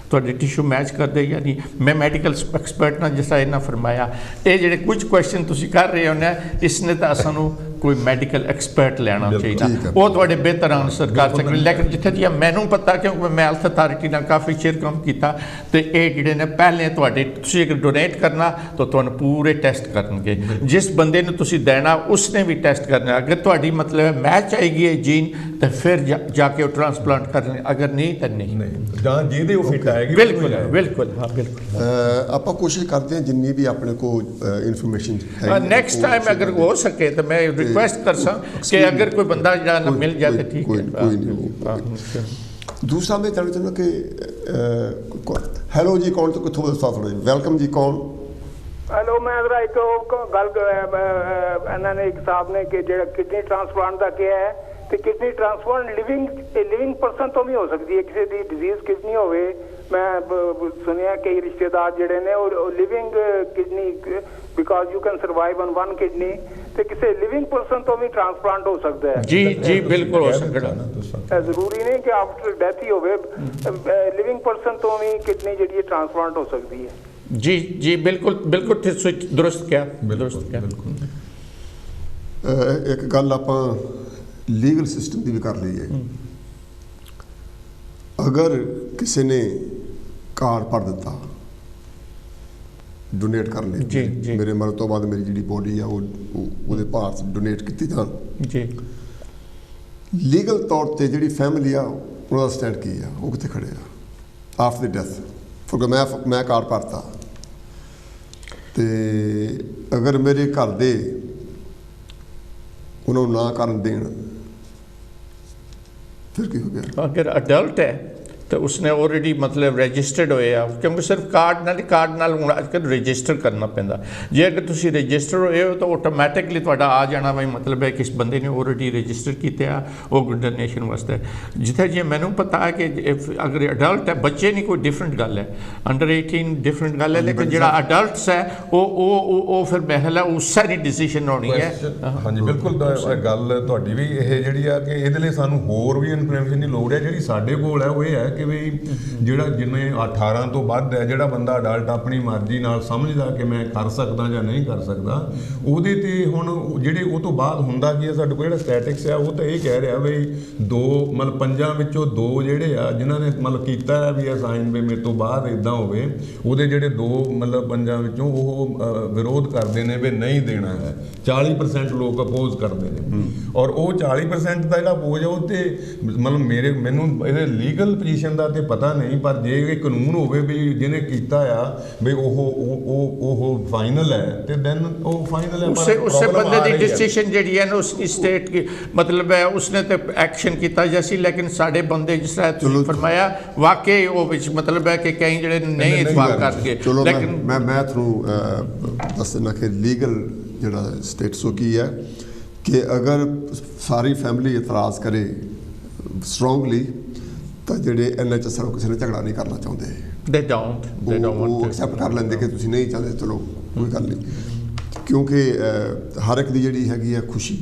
ਤੁਹਾਡੇ ਟਿਸ਼ੂ ਮੈਚ ਕਰਦੇ ਜਾਂ ਨਹੀਂ। ਮੈਂ ਮੈਡੀਕਲ ਐਕਸਪਰਟ ਨਾਲ ਜਿਸ ਤਰ੍ਹਾਂ ਇਹਨਾਂ ਫਰਮਾਇਆ, ਇਹ ਜਿਹੜੇ ਕੁਝ ਕੁਐਸਚਨ ਤੁਸੀਂ ਕਰ ਰਹੇ ਹੋ ਨਾ, ਇਸ ਨੇ ਤਾਂ ਸਾਨੂੰ ਕੋਈ ਮੈਡੀਕਲ ਐਕਸਪਰਟ ਲੈਣਾ ਚਾਹੀਦਾ, ਉਹ ਤੁਹਾਡੇ ਬਿਹਤਰ ਆਨਸਰ ਕਰ ਸਕਦੇ। ਲੇਕਿਨ ਜਿੱਥੇ ਜੀ ਮੈਨੂੰ ਪਤਾ, ਕਿਉਂਕਿ ਮੈਂ ਹੈਲਥ ਅਥਾਰਟੀ ਨਾਲ ਕਾਫੀ ਚਿਰ ਕੰਮ ਕੀਤਾ, ਤੇ ਇਹ ਜਿਹੜੇ ਨੇ ਪਹਿਲੇ ਤੁਹਾਡੇ ਤੁਸੀਂ ਅਗਰ ਡੋਨੇਟ ਕਰਨਾ ਤਾਂ ਤੁਹਾਨੂੰ ਪੂਰੇ ਟੈਸਟ ਕਰਨਗੇ। ਜਿਸ ਬੰਦੇ ਨੂੰ ਤੁਸੀਂ ਦੇਣਾ ਉਸਨੇ ਵੀ ਟੈਸਟ ਕਰਨਾ। ਅਗਰ ਤੁਹਾਡੀ ਮਤਲਬ ਮੈਚ ਆਏਗੀ ਇਹ ਜੀਨ, ਤਾਂ ਫਿਰ ਜਾ ਕੇ ਉਹ ਟ੍ਰਾਂਸਪਲਾਂਟ ਕਰਨੇ, ਅਗਰ ਨਹੀਂ ਤਾਂ ਨਹੀਂ, ਜਾਂ ਜਿਹਦੇ ਉਹ ਫਿੱਟ ਆਏਗੀ। ਬਿਲਕੁਲ ਹਾਂ ਬਿਲਕੁਲ। ਆਪਾਂ ਕੋਸ਼ਿਸ਼ ਕਰਦੇ ਹਾਂ ਜਿੰਨੀ ਵੀ ਆਪਣੇ ਕੋਲ ਇਨਫੋਰਮੇਸ਼ਨ ਹੈ, ਨੈਕਸਟ ਟਾਈਮ ਅਗਰ ਹੋ ਸਕੇ ਤਾਂ ਮੈਂ ਰਿਕੁਐਸਟ ਕਰ ਸਾਂ ਕਿ ਅਗਰ ਕੋਈ ਬੰਦਾ ਜਿਹੜਾ ਨਾ ਮਿਲ ਜਾਏ ਤਾਂ ਠੀਕ ਹੈ। ਕੋਈ ਨਹੀਂ। ਦੂਸਰਾ ਮੈਂ ਜਾਣਨਾ ਚਾਹੁੰਦਾ ਕਿ ਹੈਲੋ ਜੀ, ਕੌਣ ਤੋਂ ਕਿੱਥੋਂ ਦੱਸੋ ਥੋੜ੍ਹਾ ਜੀ? ਵੈਲਕਮ ਜੀ, ਕੌਣ? ਹੈਲੋ, ਮੈਂ ਜ਼ਰਾ ਇੱਕ ਗੱਲ ਇਹਨਾਂ ਨੇ ਇੱਕ ਸਾਹਿਬ ਨੇ ਕਿ ਜਿਹੜਾ ਕਿਡਨੀ ਟ੍ਰਾਂਸਪਲਾਂਟ ਦਾ ਕਿਹਾ ਹੈ, ਤੇ ਕਿਡਨੀ ਟ੍ਰਾਂਸਪਲਾਂਟ ਲਿਵਿੰਗ ਪਰਸਨ ਤੋਂ ਵੀ ਹੋ ਸਕਦੀ ਹੈ। ਕਿਸੇ ਦੀ ਡਿਜ਼ੀਜ਼ ਕਿਡਨੀ ਹੋਵੇ, ਮੈਂ ਸੁਣਿਆ ਕਈ ਰਿਸ਼ਤੇਦਾਰ ਜਿਹੜੇ ਨੇ ਉਹ living kidney, because you can survive on one kidney, ਤੇ ਕਿਸੇ ਲਿਵਿੰਗ ਪਰਸਨ ਤੋਂ ਵੀ ਟ੍ਰਾਂਸਪਲਾਂਟ ਹੋ ਸਕਦਾ ਹੈ। ਜੀ ਬਿਲਕੁਲ ਹੋ ਸਕਦਾ। ਜ਼ਰੂਰੀ ਨਹੀਂ ਕਿ ਆਫਟਰ ਡੈਥ ਹੀ ਹੋਵੇ, ਲਿਵਿੰਗ ਪਰਸਨ ਤੋਂ ਵੀ ਕਿਡਨੀ ਜਿਹੜੀ ਹੈ ਟ੍ਰਾਂਸਪਲਾਂਟ ਹੋ ਸਕਦੀ ਹੈ। ਜੀ ਬਿਲਕੁਲ ਦੁਰਸਤ ਕਿਹਾ। ਇੱਕ ਗੱਲ ਆਪਾਂ ਲੀਗਲ ਸਿਸਟਮ ਦੀ ਵੀ ਕਰ ਲਈਏ। ਅਗਰ ਕਿਸੇ ਨੇ ਕਾਰਡ ਭਰ ਦਿੱਤਾ ਡੋਨੇਟ ਕਰਨ ਲਈ, ਮੇਰੇ ਮਰਨ ਤੋਂ ਬਾਅਦ ਮੇਰੀ ਜਿਹੜੀ ਬੋਡੀ ਆ ਉਹਦੇ ਪਾਰਟਸ ਡੋਨੇਟ ਕੀਤੇ ਜਾਣ ਜੀ, ਲੀਗਲ ਤੌਰ ਤੇ ਜਿਹੜੀ ਫੈਮਿਲੀ ਆ ਉਹਦਾ ਸਟੈਂਡ ਕੀ ਆ, ਉਹ ਕਿੱਥੇ ਖੜੇ ਆ ਆਫਟਰ ਦੀ ਡੈਥ? ਕਿਉਂਕਿ ਮੈਂ ਕਾਰਡ ਭਰਤਾ, ਤੇ ਅਗਰ ਮੇਰੇ ਘਰ ਦੇ ਉਹਨਾਂ ਨੂੰ ਨਾ ਕਰਨ ਦੇਣ, ਫਿਰ ਕੀ ਹੋ ਗਿਆ? ਅਗਰ ਅਡਲਟ ਹੈ ਤਾਂ ਉਸਨੇ ਆਲਰੇਡੀ ਮਤਲਬ ਰਜਿਸਟਰਡ ਹੋਏ ਆ, ਕਿਉਂਕਿ ਸਿਰਫ ਕਾਰਡ ਨਾਲ ਹੁਣ ਅੱਜ ਕੱਲ੍ਹ ਰਜਿਸਟਰ ਕਰਨਾ ਪੈਂਦਾ। ਜੇ ਅਗਰ ਤੁਸੀਂ ਰਜਿਸਟਰ ਹੋਏ ਹੋ ਤਾਂ ਆਟੋਮੈਟਿਕਲੀ ਤੁਹਾਡਾ ਆ ਜਾਣਾ ਵੀ ਮਤਲਬ ਹੈ ਕਿ ਇਸ ਬੰਦੇ ਨੇ ਆਲਰੇਡੀ ਰਜਿਸਟਰ ਕੀਤੇ ਆ ਉਹ ਡੋਨੇਸ਼ਨ ਵਾਸਤੇ। ਜਿੱਥੇ ਜੇ ਮੈਨੂੰ ਪਤਾ ਹੈ ਕਿ ਅਗਰ ਅਡਲਟ ਹੈ, ਬੱਚੇ ਨਹੀਂ, ਕੋਈ ਡਿਫਰੈਂਟ ਗੱਲ ਹੈ, ਅੰਡਰ 18 ਡਿਫਰੈਂਟ ਗੱਲ ਹੈ, ਲੇਕਿਨ ਜਿਹੜਾ ਅਡਲਟਸ ਹੈ ਉਹ ਫਿਰ ਮਹਿਲਾ ਉਸੇ ਦੀ ਡਿਸੀਜਨ ਹੋਣੀ ਹੈ। ਹਾਂਜੀ ਬਿਲਕੁਲ, ਗੱਲ ਤੁਹਾਡੀ ਵੀ ਇਹ ਜਿਹੜੀ ਆ ਕਿ ਇਹਦੇ ਲਈ ਸਾਨੂੰ ਹੋਰ ਵੀ ਇਨਫੋਰਮੇਸ਼ਨ ਦੀ ਲੋੜ ਹੈ। ਜਿਹੜੀ ਸਾਡੇ ਕੋਲ ਹੈ ਉਹ ਇਹ ਹੈ ਕਿ ਵੀ ਜਿਹੜਾ ਜਿਵੇਂ 18 ਤੋਂ ਵੱਧ ਹੈ, ਜਿਹੜਾ ਬੰਦਾ ਅਡਲਟ ਆਪਣੀ ਮਰਜ਼ੀ ਨਾਲ ਸਮਝਦਾ ਕਿ ਮੈਂ ਕਰ ਸਕਦਾ ਜਾਂ ਨਹੀਂ ਕਰ ਸਕਦਾ, ਉਹਦੇ ਤੇ ਹੁਣ ਜਿਹੜੇ ਉਹ ਤੋਂ ਬਾਅਦ ਹੁੰਦਾ ਕੀ ਹੈ, ਸਾਡੇ ਕੋਲ ਜਿਹੜਾ ਸਟੈਟਿਕਸ ਆ ਉਹ ਤਾਂ ਇਹ ਕਹਿ ਰਿਹਾ ਵੀ 2 ਮਤਲਬ 5 ਵਿੱਚੋਂ 2 ਜਿਹੜੇ ਆ ਜਿਨ੍ਹਾਂ ਨੇ ਮਤਲਬ ਕੀਤਾ ਹੈ ਵੀ ਅਸਾਈਨ ਵੀ ਮੇਰੇ ਤੋਂ ਬਾਅਦ ਇੱਦਾਂ ਹੋਵੇ, ਉਹਦੇ ਜਿਹੜੇ 2 ਮਤਲਬ 5 ਵਿੱਚੋਂ ਉਹ ਵਿਰੋਧ ਕਰਦੇ ਨੇ ਵੀ ਨਹੀਂ ਦੇਣਾ ਹੈ। 40% ਲੋਕ ਅਪੋਜ਼ ਕਰਦੇ ਨੇ, ਔਰ ਉਹ 40% ਦਾ ਜਿਹੜਾ ਅਪੋਜ਼ ਆ ਉਹ ਤੇ ਮਤਲਬ ਮੈਨੂੰ ਇਹਦੇ ਲੀਗਲ ਪੋਜੀਸ਼ਨ ਦਾ ਤੇ ਪਤਾ ਨਹੀਂ, ਪਰ ਜੇ ਇਹ ਕਾਨੂੰਨ ਹੋਵੇ ਵੀ ਜਿਹਨੇ ਕੀਤਾ ਆ ਵੀ ਉਹ ਫਾਈਨਲ ਹੈ, ਤੇ ਦੈਨ ਉਹ ਫਾਈਨਲ ਹੈ। ਉਸੇ ਬੰਦੇ ਦੀ ਡਿਸੀਜਨ ਜਿਹੜੀ ਹੈ ਨਾ ਉਸ ਸਟੇਟ ਕੀ ਮਤਲਬ ਹੈ, ਉਸਨੇ ਤੇ ਐਕਸ਼ਨ ਕੀਤਾ ਜੈਸੀ, ਲੇਕਿਨ ਸਾਡੇ ਬੰਦੇ ਜਿਸ ਤਰ੍ਹਾਂ ਤੁਸੀਂ ਫਰਮਾਇਆ ਵਾਕਈ ਉਹ ਵਿੱਚ ਮਤਲਬ ਹੈ ਕਿ ਕਈ ਜਿਹੜੇ ਨਹੀਂ ਇਤਫਾਕ ਕਰਨਗੇ। ਲੇਕਿਨ ਮੈਂ ਤੁਹਾਨੂੰ ਦੱਸ ਦਿੰਦਾ ਕਿ ਲੀਗਲ ਜਿਹੜਾ ਸਟੇਟਸ ਉਹ ਕੀ ਹੈ ਕਿ ਅਗਰ ਸਾਰੀ ਫੈਮਿਲੀ ਇਤਰਾਜ਼ ਕਰੇ ਸਟਰੋਂਗਲੀ, ਤਾਂ ਜਿਹੜੇ NHS ਨੂੰ ਕਿਸੇ ਨੇ ਝਗੜਾ ਨਹੀਂ ਕਰਨਾ ਚਾਹੁੰਦੇ, they don't want to accept ਕਰ ਲੈਂਦੇ ਕਿ ਤੁਸੀਂ ਨਹੀਂ ਚਾਹੁੰਦੇ, ਚਲੋ ਕੋਈ ਗੱਲ ਨਹੀਂ, ਕਿਉਂਕਿ ਹਰ ਇੱਕ ਦੀ ਜਿਹੜੀ ਹੈਗੀ ਆ ਖੁਸ਼ੀ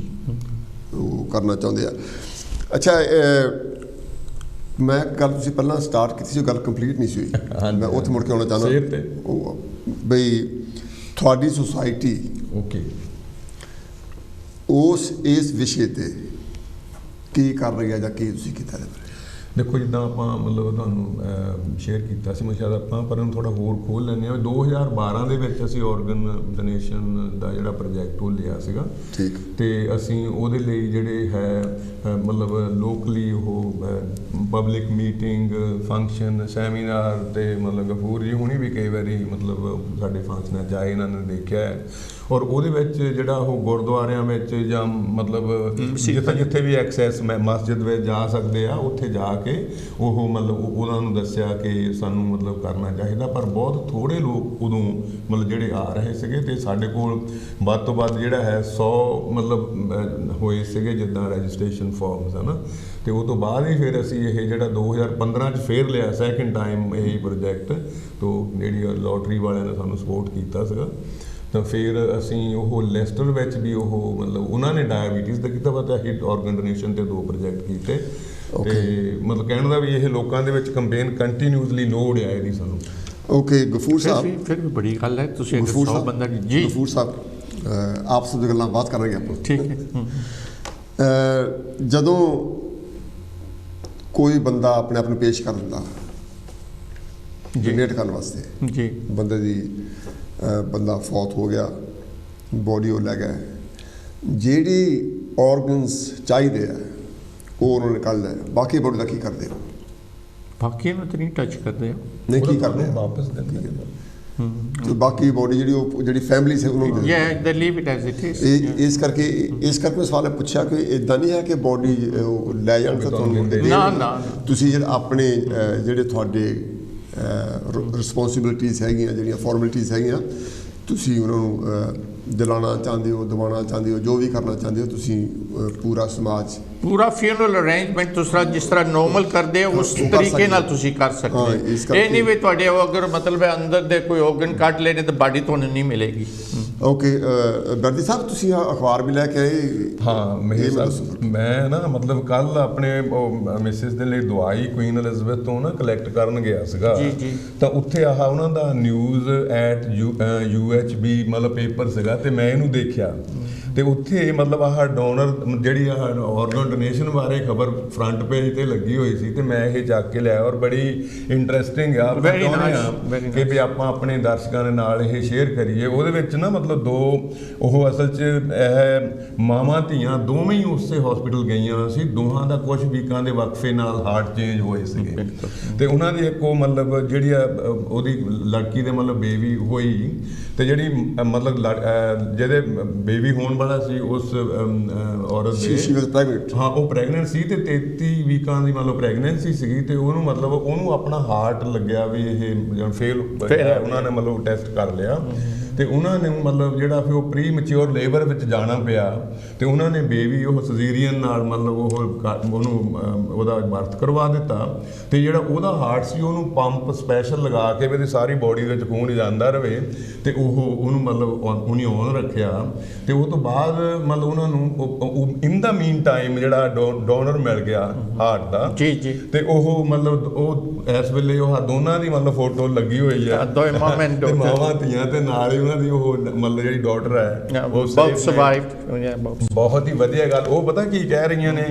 ਉਹ ਕਰਨਾ ਚਾਹੁੰਦੇ ਆ। ਅੱਛਾ, ਮੈਂ ਗੱਲ ਤੁਸੀਂ ਪਹਿਲਾਂ ਸਟਾਰਟ ਕੀਤੀ ਸੀ, ਉਹ ਗੱਲ ਕੰਪਲੀਟ ਨਹੀਂ ਸੀ ਹੋਈ। ਮੈਂ ਉੱਥੇ ਮੁੜ ਕੇ ਆਉਣਾ ਚਾਹੁੰਦਾ ਉਹ ਬਈ ਤੁਹਾਡੀ ਸੁਸਾਇਟੀ ਓਕੇ ਇਸ ਵਿਸ਼ੇ 'ਤੇ ਕੀ ਕਰ ਰਹੀ ਹੈ ਜਾਂ ਕੀ ਤੁਸੀਂ ਕੀਤਾ ਹੈ? ਦੇਖੋ ਜਿੱਦਾਂ ਆਪਾਂ ਮਤਲਬ ਤੁਹਾਨੂੰ ਸ਼ੇਅਰ ਕੀਤਾ ਸੀ, ਮੈਂ ਸ਼ਾਇਦ ਆਪਾਂ ਪਰ ਇਹਨੂੰ ਥੋੜ੍ਹਾ ਹੋਰ ਖੋਲ੍ਹ ਲੈਂਦੇ ਹਾਂ। 2012 ਦੇ ਵਿੱਚ ਅਸੀਂ ਔਰਗਨ ਡੋਨੇਸ਼ਨ ਦਾ ਜਿਹੜਾ ਪ੍ਰੋਜੈਕਟ ਉਹ ਲਿਆ ਸੀਗਾ, ਠੀਕ, ਅਤੇ ਅਸੀਂ ਉਹਦੇ ਲਈ ਜਿਹੜੇ ਹੈ ਮਤਲਬ ਲੋਕਲੀ ਉਹ ਪਬਲਿਕ ਮੀਟਿੰਗ, ਫੰਕਸ਼ਨ, ਸੈਮੀਨਾਰ, ਅਤੇ ਮਤਲਬ ਗਫੂਰ ਜੀ ਹੁਣੀ ਵੀ ਕਈ ਵਾਰੀ ਮਤਲਬ ਸਾਡੇ ਫੰਕਸ਼ਨਾਂ 'ਚ ਆਏ, ਇਹਨਾਂ ਨੇ ਦੇਖਿਆ ਹੈ। ਔਰ ਉਹਦੇ ਵਿੱਚ ਜਿਹੜਾ ਉਹ ਗੁਰਦੁਆਰਿਆਂ ਵਿੱਚ ਜਾਂ ਮਤਲਬ ਜਿੱਥੇ ਵੀ ਐਕਸੈਸ ਮਸਜਿਦ ਵਿੱਚ ਜਾ ਸਕਦੇ ਆ, ਉੱਥੇ ਜਾ ਕੇ ਉਹ ਮਤਲਬ ਉਹਨਾਂ ਨੂੰ ਦੱਸਿਆ ਕਿ ਸਾਨੂੰ ਮਤਲਬ ਕਰਨਾ ਚਾਹੀਦਾ। ਪਰ ਬਹੁਤ ਥੋੜ੍ਹੇ ਲੋਕ ਉਦੋਂ ਮਤਲਬ ਜਿਹੜੇ ਆ ਰਹੇ ਸੀਗੇ, ਅਤੇ ਸਾਡੇ ਕੋਲ ਵੱਧ ਤੋਂ ਵੱਧ ਜਿਹੜਾ ਹੈ 100 ਮਤਲਬ ਹੋਏ ਸੀਗੇ ਜਿੱਦਾਂ ਰਜਿਸਟ੍ਰੇਸ਼ਨ ਫਾਰਮਸ ਹੈ ਨਾ। ਅਤੇ ਉਹ ਤੋਂ ਬਾਅਦ ਹੀ ਫਿਰ ਅਸੀਂ ਇਹ ਜਿਹੜਾ 2015 'ਚ ਫੇਰ ਲਿਆ ਸੈਕਿੰਡ ਟਾਈਮ ਇਹ ਪ੍ਰੋਜੈਕਟ, ਤੋਂ ਜਿਹੜੀ ਲੋਟਰੀ ਵਾਲਿਆਂ ਨੇ ਸਾਨੂੰ ਸਪੋਰਟ ਕੀਤਾ ਸੀਗਾ। ਤਾਂ ਫਿਰ ਅਸੀਂ ਉਹ ਲੈਸਟਰ ਵਿੱਚ ਵੀ ਉਹ ਮਤਲਬ ਉਹਨਾਂ ਨੇ ਡਾਇਬੀਟੀਜ਼ ਦਾ ਕੀਤਾ ਵਾ, ਅਤੇ ਹਿੱਟ ਔਰਗਨ ਡੋਨੇਸ਼ਨ 'ਤੇ 2 ਪ੍ਰੋਜੈਕਟ ਕੀਤੇ। ਅਤੇ ਮਤਲਬ ਕਹਿਣ ਦਾ ਵੀ ਇਹ ਲੋਕਾਂ ਦੇ ਵਿੱਚ ਕੰਪੇਨ ਕੰਟੀਨਿਊਸਲੀ ਲੋੜ ਆ ਇਹਦੀ ਸਾਨੂੰ। ਓਕੇ ਗਫੂਰ ਸਾਹਿਬ, ਫਿਰ ਵੀ ਬੜੀ ਗੱਲ ਹੈ ਤੁਸੀਂ ਗਫੂਰ 100 ਬੰਦਾ ਜੀ ਗਫੂਰ ਸਾਹਿਬ ਆਪਸ ਵਿੱਚ ਗੱਲਾਂ ਬਾਤ ਕਰਾਂਗੇ ਆਪਾਂ, ਠੀਕ ਹੈ। ਜਦੋਂ ਕੋਈ ਬੰਦਾ ਆਪਣੇ ਆਪ ਨੂੰ ਪੇਸ਼ ਕਰ ਦਿੰਦਾ ਡੋਨੇਟ ਕਰਨ ਵਾਸਤੇ, ਜੀ ਬੰਦੇ ਦੀ ਬੰਦਾ ਫੌਤ ਹੋ ਗਿਆ, ਬੋਡੀ ਉਹ ਲੈ ਗਏ, ਜਿਹੜੀ ਔਰਗਨਸ ਚਾਹੀਦੇ ਆ ਉਹ ਉਹਨਾਂ ਨੇ ਕੱਢ ਲਿਆ, ਬਾਕੀ ਬੋਡੀ ਦਾ ਕੀ ਕਰਦੇ ਹੋ? ਬਾਕੀ ਨੂੰ ਤਾਂ ਨਹੀਂ ਟੱਚ ਕਰਦੇ, ਨਹੀਂ ਕੀ ਕਰਦੇ ਵਾਪਸ ਦਿੰਦੇ ਤੇ ਬਾਕੀ ਬੋਡੀ ਜਿਹੜੀ ਫੈਮਿਲੀ ਸੀ ਉਹਨੂੰ ਦੇ leave it as it is. ਇਸ ਕਰਕੇ ਮੈਂ ਸਵਾਲ ਪੁੱਛਿਆ ਕਿ ਇਦਾਂ ਨਹੀਂ ਹੈ ਕਿ ਬੋਡੀ ਲੈ ਜਾਣ ਤਾਂ ਤੁਹਾਨੂੰ ਨਾ ਤੁਸੀਂ ਜਿਹੜੇ ਆਪਣੇ ਜਿਹੜੇ ਤੁਹਾਡੇ ਰਿਸਪੌਂਸਿਬਿਲਿਟੀਜ਼ ਹੈਗੀਆਂ, ਜਿਹੜੀਆਂ ਫਾਰਮੈਲਿਟੀਜ਼ ਹੈਗੀਆਂ, ਤੁਸੀਂ ਉਹਨਾਂ ਨੂੰ ਦਿਲਾਉਣਾ ਚਾਹੁੰਦੇ ਹੋ, ਦਿਵਾਉਣਾ ਚਾਹੁੰਦੇ ਹੋ, ਜੋ ਵੀ ਕਰਨਾ ਚਾਹੁੰਦੇ ਹੋ ਤੁਸੀਂ ਪੂਰਾ ਸਮਾਜ ਪੂਰਾ ਫਿਊਨਰਲ ਅਰੇਂਜਮੈਂਟ ਜਿਸ ਤਰ੍ਹਾਂ ਨੋਰਮਲ ਕਰਦੇ ਹੋ ਉਸ ਤਰੀਕੇ ਨਾਲ ਤੁਸੀਂ ਕਰ ਸਕਦੇ ਹੋ। ਇਹ ਨਹੀਂ ਵੀ ਤੁਹਾਡੇ ਅਗਰ ਮਤਲਬ ਅੰਦਰ ਦੇ ਕੋਈ ਔਰਗਨ ਕੱਢ ਲੈਣੇ ਤਾਂ ਬਾਡੀ ਤੁਹਾਨੂੰ ਨਹੀਂ ਮਿਲੇਗੀ। ਓਕੇ ਬਰਦੀ ਸਾਹਿਬ, ਤੁਸੀਂ ਅਖਬਾਰ ਵੀ ਲੈ ਕੇ ਆਏ? ਹਾਂ ਮੇਹਰ ਸਾਹਿਬ, ਮੈਂ ਨਾ ਮਤਲਬ ਕੱਲ ਆਪਣੇ ਮਿਸਿਸ ਦੇ ਲਈ ਦਵਾਈ ਕੁਈਨ ਐਲਿਜ਼ਬeth ਤੋਂ ਨਾ ਕਲੈਕਟ ਕਰਨ ਗਿਆ ਸੀਗਾ, ਤਾਂ ਉੱਥੇ ਆਹ ਉਹਨਾਂ ਦਾ ਨਿਊਜ਼ ਐਟ UHB ਮਤਲਬ ਪੇਪਰ ਸੀਗਾ, ਤੇ ਮੈਂ ਇਹਨੂੰ ਦੇਖਿਆ, ਤੇ ਉੱਥੇ ਮਤਲਬ ਆਹ ਡੋਨਰ ਜਿਹੜੀ ਆਹ ਔਰਗਨ ਡੋਨੇਸ਼ਨ ਬਾਰੇ ਖਬਰ ਫਰੰਟ ਪੇਜ ਤੇ ਲੱਗੀ ਹੋਈ ਸੀ, ਤੇ ਮੈਂ ਇਹ ਚੱਕ ਕੇ ਲਿਆ। ਔਰ ਬੜੀ ਇੰਟਰਸਟਿੰਗ ਆ ਕਿ ਵੀ ਆਪਾਂ ਆਪਣੇ ਦਰਸ਼ਕਾਂ ਦੇ ਨਾਲ ਇਹ ਸ਼ੇਅਰ ਕਰੀਏ। ਉਹਦੇ ਵਿੱਚ ਨਾ ਮਤਲਬ 2 ਉਹ ਅਸਲ 'ਚ ਇਹ ਮਾਵਾਂ ਧੀਆਂ ਦੋਵੇਂ ਹੀ ਉਸੇ ਹਸਪੀਟਲ ਗਈਆਂ ਸੀ, ਦੋਹਾਂ ਦਾ ਕੁਝ ਵੀਕਾਂ ਦੇ ਵਕਫੇ ਨਾਲ ਹਾਰਟ ਚੇਂਜ ਹੋਏ ਸੀਗੇ, ਤੇ ਉਹਨਾਂ ਦੀ ਇੱਕ ਉਹ ਮਤਲਬ ਜਿਹੜੀ ਆ ਉਹਦੀ ਲੜਕੀ ਦੇ ਮਤਲਬ ਬੇਬੀ ਹੋਈ, ਤੇ ਜਿਹੜੀ ਮਤਲਬ ਜਿਹਦੇ ਬੇਬੀ ਹੋਣ ਵਾਲਾ ਸੀ ਉਸ ਔਰਤ ਦੇ ਹਾਂ ਉਹ ਪ੍ਰੈਗਨੈਂਟ ਸੀ, ਤੇ 33 ਵੀਕਾਂ ਦੀ ਮਤਲਬ ਪ੍ਰੈਗਨੈਂਸੀ ਸੀਗੀ, ਤੇ ਉਹਨੂੰ ਮਤਲਬ ਉਹਨੂੰ ਆਪਣਾ ਹਾਰਟ ਲੱਗਿਆ ਵੀ ਇਹ ਫੇਲ, ਉਹਨਾਂ ਨੇ ਮਤਲਬ ਟੈਸਟ ਕਰ ਲਿਆ, ਤੇ ਉਹਨਾਂ ਨੇ ਮਤਲਬ ਜਿਹੜਾ ਫਿਰ ਉਹ ਪ੍ਰੀ ਮੈਚਿਓਰ ਲੇਬਰ ਵਿੱਚ ਜਾਣਾ ਪਿਆ, ਤੇ ਉਹਨਾਂ ਨੇ ਬੇਬੀ ਉਹ ਸਜੀਰੀਅਨ ਨਾਲ ਮਤਲਬ ਉਹਨੂੰ ਉਹਦਾ ਬਰਥ ਕਰਵਾ ਦਿੱਤਾ, ਤੇ ਜਿਹੜਾ ਉਹਦਾ ਹਾਰਟ ਸੀ ਉਹਨੂੰ ਪੰਪ ਸਪੈਸ਼ਲ ਲਗਾ ਕੇ ਵੀ ਇਹਦੀ ਸਾਰੀ ਬੋਡੀ ਵਿੱਚ ਖੂਨ ਜਾਂਦਾ ਰਹੇ, ਤੇ ਉਹਨੂੰ ਮਤਲਬ ਉਹਨੇ ਔਨ ਰੱਖਿਆ। ਤੇ ਉਹ ਤੋਂ ਬਾਅਦ ਮਤਲਬ ਉਹਨਾਂ ਨੂੰ ਇਨ ਦਾ ਮੀਨ ਟਾਈਮ ਜਿਹੜਾ ਡੋਨਰ ਮਿਲ ਗਿਆ ਹਾਰਟ ਦਾ, ਤੇ ਉਹ ਮਤਲਬ ਉਹ ਇਸ ਵੇਲੇ ਉਹ ਦੋਨਾਂ ਦੀ ਮਤਲਬ ਫੋਟੋ ਲੱਗੀ ਹੋਈ ਹੈ, ਮਾਵਾਂ ਧੀਆਂ, ਤੇ ਨਾਲ ਹੀ ਉਹਨਾਂ ਦੀ ਉਹ ਮਤਲਬ ਜਿਹੜੀ ਡਾਟਰ ਹੈ ਉਹ ਬਹੁਤ ਹੀ ਵਧੀਆ ਗੱਲ। ਉਹ ਪਤਾ ਕੀ ਕਹਿ ਰਹੀਆਂ ਨੇ,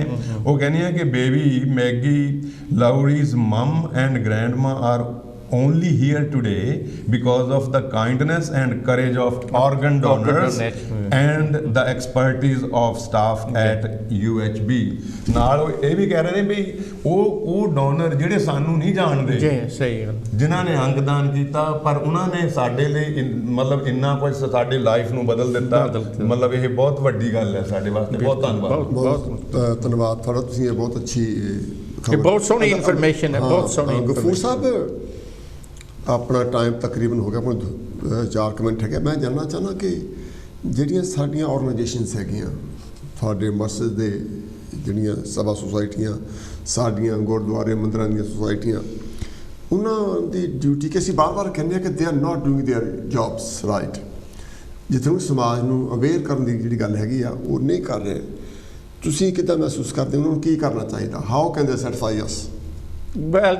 ਉਹ ਕਹਿੰਦੀਆਂ ਕਿ baby Maggie Laurie's mum and grandma are only here today because of the kindness and courage of organ donors and the expertise of staff at UHB। ਨਾਲ ਇਹ ਵੀ ਕਹਿ ਰਹੇ ਨੇ ਵੀ ਉਹ ਡੋਨਰ ਜਿਹੜੇ ਸਾਨੂੰ ਨਹੀਂ ਜਾਣਦੇ, ਸਹੀ ਗੱਲ, ਜਿਨ੍ਹਾਂ ਨੇ ਅੰਗਦਾਨ ਕੀਤਾ, ਪਰ ਉਹਨਾਂ ਨੇ ਸਾਡੇ ਲਈ ਮਤਲਬ ਇੰਨਾ ਕੁਝ ਸਾਡੀ ਲਾਈਫ ਨੂੰ ਬਦਲ ਦਿੱਤਾ, ਮਤਲਬ ਇਹ ਬਹੁਤ ਵੱਡੀ ਗੱਲ ਹੈ ਸਾਡੇ ਵਾਸਤੇ। ਬਹੁਤ ਧੰਨਵਾਦ, ਬਹੁਤ ਧੰਨਵਾਦ ਤੁਹਾਡਾ, ਤੁਸੀਂ ਇਹ ਬਹੁਤ ਅੱਛੀ ਬਹੁਤ ਸੋਹਣੀ ਇਨਫੋਰਮੇਸ਼ਨ ਹੈ, ਬਹੁਤ ਸੋਹਣੀ। ਗਫੂਰ ਸਾਹਿਬ ਆਪਣਾ ਟਾਈਮ ਤਕਰੀਬਨ ਹੋ ਗਿਆ, ਆਪਣੇ 4 ਮਿੰਟ ਹੈਗੇ। ਮੈਂ ਜਾਣਨਾ ਚਾਹੁੰਦਾ ਕਿ ਜਿਹੜੀਆਂ ਸਾਡੀਆਂ ਆਰਗੇਨਾਈਜੇਸ਼ਨਸ ਹੈਗੀਆਂ, ਤੁਹਾਡੇ ਮਸਜਿਦ ਦੇ ਜਿਹੜੀਆਂ ਸਭਾ ਸੁਸਾਇਟੀਆਂ, ਸਾਡੀਆਂ ਗੁਰਦੁਆਰੇ ਮੰਦਰਾਂ ਦੀਆਂ ਸੁਸਾਇਟੀਆਂ, ਉਹਨਾਂ ਦੀ ਡਿਊਟੀ ਕਿ ਅਸੀਂ ਬਾਰ-ਬਾਰ ਕਹਿੰਦੇ ਹਾਂ ਕਿ ਦੇ are not doing there jobs right, ਜਿੱਥੇ ਉਹ ਸਮਾਜ ਨੂੰ ਅਵੇਅਰ ਕਰਨ ਦੀ ਜਿਹੜੀ ਗੱਲ ਹੈਗੀ ਆ ਉਹ ਨਹੀਂ ਕਰ ਰਹੇ। ਤੁਸੀਂ ਕਿੱਦਾਂ ਮਹਿਸੂਸ ਕਰਦੇ, ਉਹਨਾਂ ਨੂੰ ਕੀ ਕਰਨਾ ਚਾਹੀਦਾ? ਹਾਊ ਕੈਨ ਦੇ ਸੈਟੀਸਫਾਈ ਅਸ? ਵੈਲ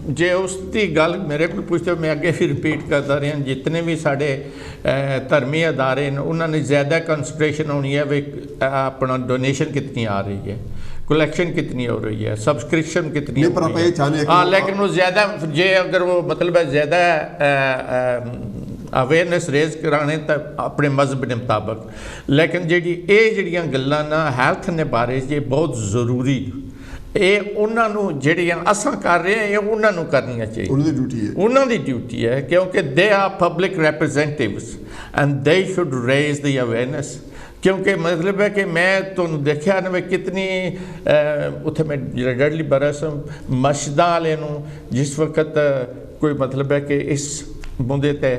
ਜੇ ਉਸ ਦੀ ਗੱਲ ਮੇਰੇ ਕੋਲ ਪੁੱਛਦੇ ਮੈਂ ਅੱਗੇ ਫਿਰ ਰਿਪੀਟ ਕਰਦਾ ਰਿਹਾ ਜਿਤਨੇ ਵੀ ਸਾਡੇ ਧਰਮੀ ਅਦਾਰੇ ਨੇ ਉਹਨਾਂ ਨੇ ਜ਼ਿਆਦਾ ਕੰਸਨਟ੍ਰੇਸ਼ਨ ਹੋਣੀ ਹੈ ਵੀ ਆਪਣਾ ਡੋਨੇਸ਼ਨ ਕਿਤਨੀ ਆ ਰਹੀ ਹੈ कलेक्शन कितनी हो रही है सब्सक्रिप्शन कितनी हो रही है हाँ लेकिन वो ज़्यादा जे अगर वो मतलब है ज़्यादा अवेयरनेस रेज कराने तो अपने मजहब के मुताबिक लेकिन जी जड़ियाँ गल्लां ना हैल्थ ने बारे ये बहुत ज़रूरी ये उन्होंने जड़ियाँ असां कर रहे हैं ये उन्होंने करनियाँ चाहिए उन्होंने ड्यूटी है क्योंकि they are public representatives and they should raise the awareness क्योंकि मतलब है कि मैं तुहानू देखा ना कितनी उत्थे मैं डडली बरस मस्जिदां वाले नूं जिस वक्त कोई मतलब है कि इस मुद्दे ते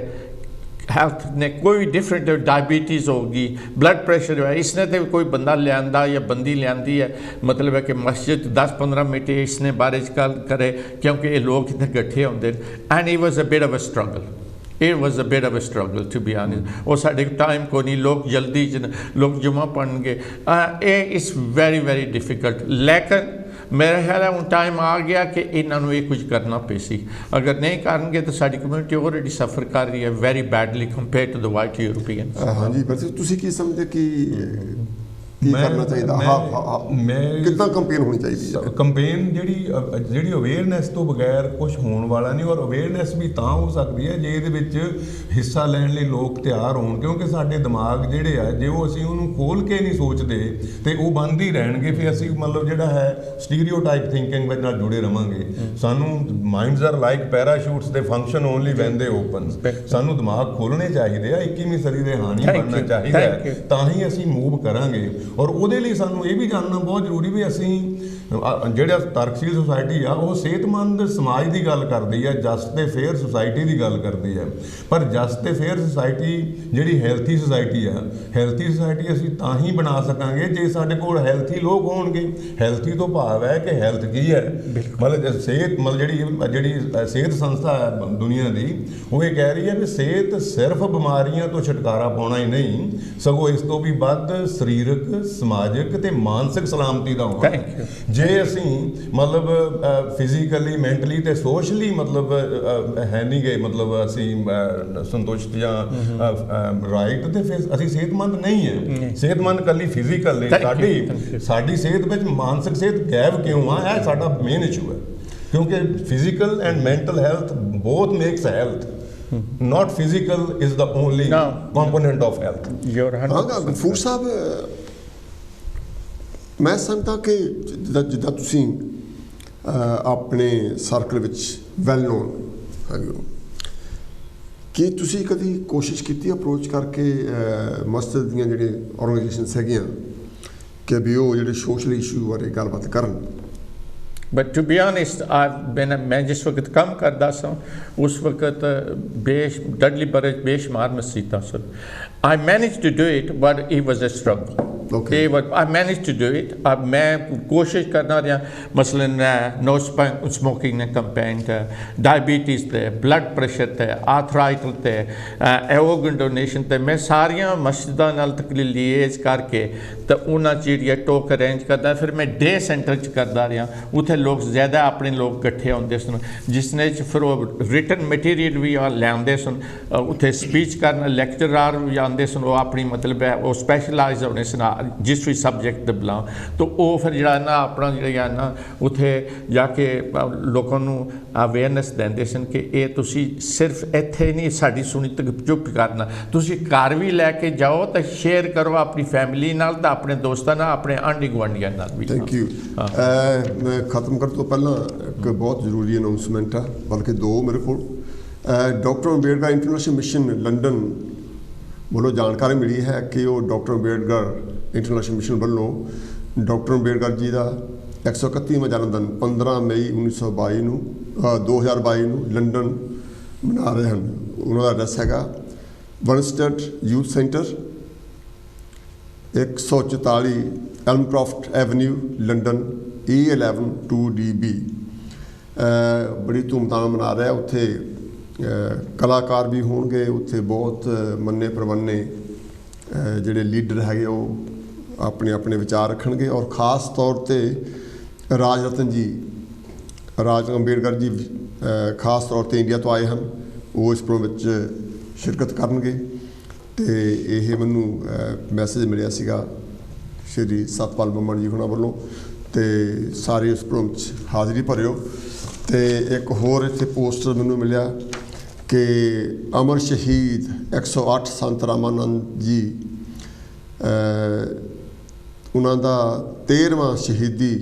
हैल्थ ने कोई डिफरेंट डायबिटीज़ होगी ब्लड प्रेशर है इसने तो कोई बंदा लिया या बंदी लियांदी है मतलब है कि मस्जिद 10-15 मिनट इसने बारे गल करे क्योंकि ये लोग इतने इकट्ठे होंगे and it was a bit of a struggle It was a bit of a struggle to be honest. और साढ़े टाइम को नहीं लोग जल्दी लोग जुमा पढ़ेंगे it's very very difficult लेकिन मेरा ख्याल है उन टाइम आ गया कि इन्होंने ये कुछ करना पेसी अगर नहीं करेंगे तो साड़ी कम्यूनिटी ऑलरेडी सफ़र कर रही है very badly compare to the white European हाँ जी पर तुसी की समझते कि करना चाहिए मैं कितना कंपेन होनी चाहिए कंपेन ਜਿਹੜੀ ਅਵੇਅਰਨੈਸ ਤੋਂ ਬਗੈਰ ਕੁਝ ਹੋਣ ਵਾਲਾ ਨਹੀਂ ਔਰ ਅਵੇਅਰਨੈਸ ਵੀ ਤਾਂ ਹੋ ਸਕਦੀ ਹੈ ਜੇ ਇਹਦੇ ਵਿੱਚ ਹਿੱਸਾ ਲੈਣ ਲਈ ਲੋਕ ਤਿਆਰ ਹੋਣ ਕਿਉਂਕਿ ਸਾਡੇ ਦਿਮਾਗ ਜਿਹੜੇ ਆ ਜੇ ਉਹ ਅਸੀਂ ਉਹਨੂੰ ਖੋਲ ਕੇ ਨਹੀਂ ਸੋਚਦੇ ਤੇ ਉਹ ਬੰਦ ਹੀ ਰਹਿਣਗੇ ਫਿਰ ਅਸੀਂ ਮਤਲਬ ਜਿਹੜਾ ਹੈ ਸਟੀਰੀਓਟਾਈਪ ਥਿੰਕਿੰਗ ਵਿੱਚ ਨਾਲ ਜੁੜੇ ਰਵਾਂਗੇ ਸਾਨੂੰ ਮਾਈਂਡਸ ਆਰ ਲਾਈਕ ਪੈਰਾਸ਼ੂਟਸ ਦੇ ਫੰਕਸ਼ਨ ਓਨਲੀ ਵੈਨ ਦੇ ਓਪਨ ਸਾਨੂੰ ਦਿਮਾਗ ਖੋਲਣੇ ਚਾਹੀਦੇ ਆ 21ਵੀਂ ਸਦੀ ਦੇ ਹਾਣੀ ਬਣਨਾ ਚਾਹੀਦਾ ਹੈ ਤਾਂ ਹੀ ਅਸੀਂ ਮੂਵ ਕਰਾਂਗੇ ਔਰ ਉਹਦੇ ਲਈ ਸਾਨੂੰ ਇਹ ਵੀ ਜਾਣਨਾ ਬਹੁਤ ਜ਼ਰੂਰੀ ਵੀ ਅਸੀਂ ਜਿਹੜਾ ਤਰਕਸ਼ੀਲ ਸੁਸਾਇਟੀ ਆ ਉਹ ਸਿਹਤਮੰਦ ਸਮਾਜ ਦੀ ਗੱਲ ਕਰਦੀ ਹੈ ਜਸਟ ਤੇ ਫੇਅਰ ਸੁਸਾਇਟੀ ਦੀ ਗੱਲ ਕਰਦੀ ਹੈ ਪਰ ਜਸਟ ਤੇ ਫੇਅਰ ਸੁਸਾਇਟੀ ਜਿਹੜੀ ਹੈਲਥੀ ਸੁਸਾਇਟੀ ਆ ਹੈਲਥੀ ਸੁਸਾਇਟੀ ਅਸੀਂ ਤਾਂ ਹੀ ਬਣਾ ਸਕਾਂਗੇ ਜੇ ਸਾਡੇ ਕੋਲ ਹੈਲਥੀ ਲੋਕ ਹੋਣਗੇ ਹੈਲਥੀ ਤੋਂ ਭਾਵ ਹੈ ਕਿ ਹੈਲਥ ਕੀ ਹੈ ਮਤਲਬ ਸਿਹਤ ਮਤਲਬ ਜਿਹੜੀ ਸਿਹਤ ਸੰਸਥਾ ਹੈ ਦੁਨੀਆ ਦੀ ਉਹ ਇਹ ਕਹਿ ਰਹੀ ਹੈ ਕਿ ਸਿਹਤ ਸਿਰਫ ਬਿਮਾਰੀਆਂ ਤੋਂ ਛੁਟਕਾਰਾ ਪਾਉਣਾ ਹੀ ਨਹੀਂ ਸਗੋਂ ਇਸ ਤੋਂ ਵੀ ਵੱਧ ਸਰੀਰਕ ਸਮਾਜਿਕ ਤੇ ਮਾਨਸਿਕ ਸਲਾਮਤੀ ਦਾ ਹੋਣਾ ਜੇ ਅਸੀਂ ਮਤਲਬ ਫਿਜ਼ੀਕਲੀ ਮੈਂਟਲੀ ਤੇ ਸੋਸ਼ਲੀ ਮਤਲਬ ਹੈ ਨਹੀਂ ਗਏ ਮਤਲਬ ਅਸੀਂ ਸੰਤੁਸ਼ਟ ਜਾਂ ਰਾਈਟ ਤੇ ਫਿਰ ਅਸੀਂ ਸਿਹਤਮੰਦ ਨਹੀਂ ਹੈ ਸਿਹਤਮੰਦ ਕੱਲੀ ਫਿਜ਼ੀਕਲ ਨਹੀਂ ਸਾਡੀ ਸਿਹਤ ਵਿੱਚ ਮਾਨਸਿਕ ਸਿਹਤ ਗਾਇਬ ਕਿਉਂ ਆ ਇਹ ਸਾਡਾ ਮੇਨ ਇਸ਼ੂ ਹੈ ਕਿਉਂਕਿ physical and mental health both makes health not physical is the only component of health Ghafoor ਸਾਹਿਬ ਮੈਂ ਸਮਝਦਾ ਕਿ ਜਿੱਦਾਂ ਤੁਸੀਂ ਆਪਣੇ ਸਰਕਲ ਵਿੱਚ ਵੈਲ ਨੋਨ ਹੈਗੇ ਹੋ ਕੀ ਤੁਸੀਂ ਕਦੀ ਕੋਸ਼ਿਸ਼ ਕੀਤੀ ਅਪਰੋਚ ਕਰਕੇ ਮਸਜਿਦ ਦੀਆਂ ਜਿਹੜੀਆਂ ਆਰਗੇਨਾਈਜੇਸ਼ਨਸ ਹੈਗੀਆਂ ਕਿ ਵੀ ਉਹ ਜਿਹੜੇ ਸੋਸ਼ਲ ਇਸ਼ੂ ਬਾਰੇ ਗੱਲਬਾਤ ਕਰਨ But to be honest, मैं जिस वक्त काम करता सा उस वक्त डडली बरज बेशुमार मस्जिदां सन I managed to do it but it was a struggle okay I managed to do it अब मैं कोशिश करना रहा मसलन नो स्मोकिंग ने कैंपेन थे डायबिटीज़ थे ब्लड प्रेशर थे आर्थराइटिस थे ऑर्गन डोनेशन थे मैं सारियां मस्जिदां नाल तकलीफ लिएज करके तो उन्हां च टॉक अरेंज करदा फिर मैं डे सेंटर च करदा रहा उत्थे लोग ज़्यादा अपने लोग इकट्ठे होंदे सन जिसने फिर रिटन मटीरियल भी लियाते सन उत्थे स्पीच करना लैक्चरार भी आते सन वो अपनी मतलब है वो स्पैशलाइज होने सन जिस भी सब्जैक्ट दे बिलोंग तो वो फिर जरा ना अपना जरा ना उत्थे जाके लोगों को अवेयरनेस देंदे सन कि ये तुसी सिर्फ इत्थे नहीं साडी सुनी तक चुप करना तुसी घर भी लैके जाओ तो शेयर करो अपनी फैमिली नाल तो अपने दोस्तों नाल अपने आंढी गुआंढियां नाल भी थैंक यू मैं खत्म करने तो पहला एक बहुत जरूरी अनाउंसमेंट है बल्कि दो मेरे को doctor Ambedkar international mission London ਵੱਲੋਂ ਜਾਣਕਾਰੀ ਮਿਲੀ ਹੈ ਕਿ ਉਹ ਡਾਕਟਰ ਅੰਬੇਡਕਰ ਇੰਟਰਨੈਸ਼ਨਲ ਮਿਸ਼ਨ ਵੱਲੋਂ ਡਾਕਟਰ ਅੰਬੇਡਕਰ ਜੀ ਦਾ 131ਵਾਂ ਜਨਮ ਦਿਨ 15 ਮਈ 2022 ਨੂੰ ਲੰਡਨ ਮਨਾ ਰਹੇ ਹਨ ਉਹਨਾਂ ਦਾ ਐਡਰੈਸ ਹੈਗਾ Wanstead youth centre 144 Elmcroft avenue London E11 2DB ਬੜੀ ਧੂਮਧਾਮ ਮਨਾ ਰਿਹਾ ਉੱਥੇ ਕਲਾਕਾਰ ਵੀ ਹੋਣਗੇ ਉੱਥੇ ਬਹੁਤ ਮੰਨੇ ਪ੍ਰਵੰਨੇ ਜਿਹੜੇ ਲੀਡਰ ਹੈਗੇ ਉਹ ਆਪਣੇ ਆਪਣੇ ਵਿਚਾਰ ਰੱਖਣਗੇ ਔਰ ਖ਼ਾਸ ਤੌਰ 'ਤੇ ਰਾਜ ਰਤਨ ਜੀ ਰਾਜ ਅੰਬੇਡਕਰ ਜੀ ਖਾਸ ਤੌਰ 'ਤੇ ਇੰਡੀਆ ਤੋਂ ਆਏ ਹਨ, ਉਹ ਇਸ ਪ੍ਰੋਗਰਾਮ ਵਿੱਚ ਸ਼ਿਰਕਤ ਕਰਨਗੇ। ਅਤੇ ਇਹ ਮੈਨੂੰ ਮੈਸੇਜ ਮਿਲਿਆ ਸੀਗਾ ਸ਼੍ਰੀ ਸਤਪਾਲ ਬੰਮਣ ਜੀ ਹੁਣਾਂ ਵੱਲੋਂ, ਅਤੇ ਸਾਰੇ ਉਸ ਪ੍ਰੋਗਰਾਮ 'ਚ ਹਾਜ਼ਰੀ ਭਰਿਓ। ਅਤੇ ਇੱਕ ਹੋਰ ਇੱਥੇ ਪੋਸਟਰ ਮੈਨੂੰ ਮਿਲਿਆ ਕਿ ਅਮਰ ਸ਼ਹੀਦ 108 ਸੰਤ ਰਾਮਾਨੰਦ ਜੀ, ਉਹਨਾਂ ਦਾ 13ਵਾਂ ਸ਼ਹੀਦੀ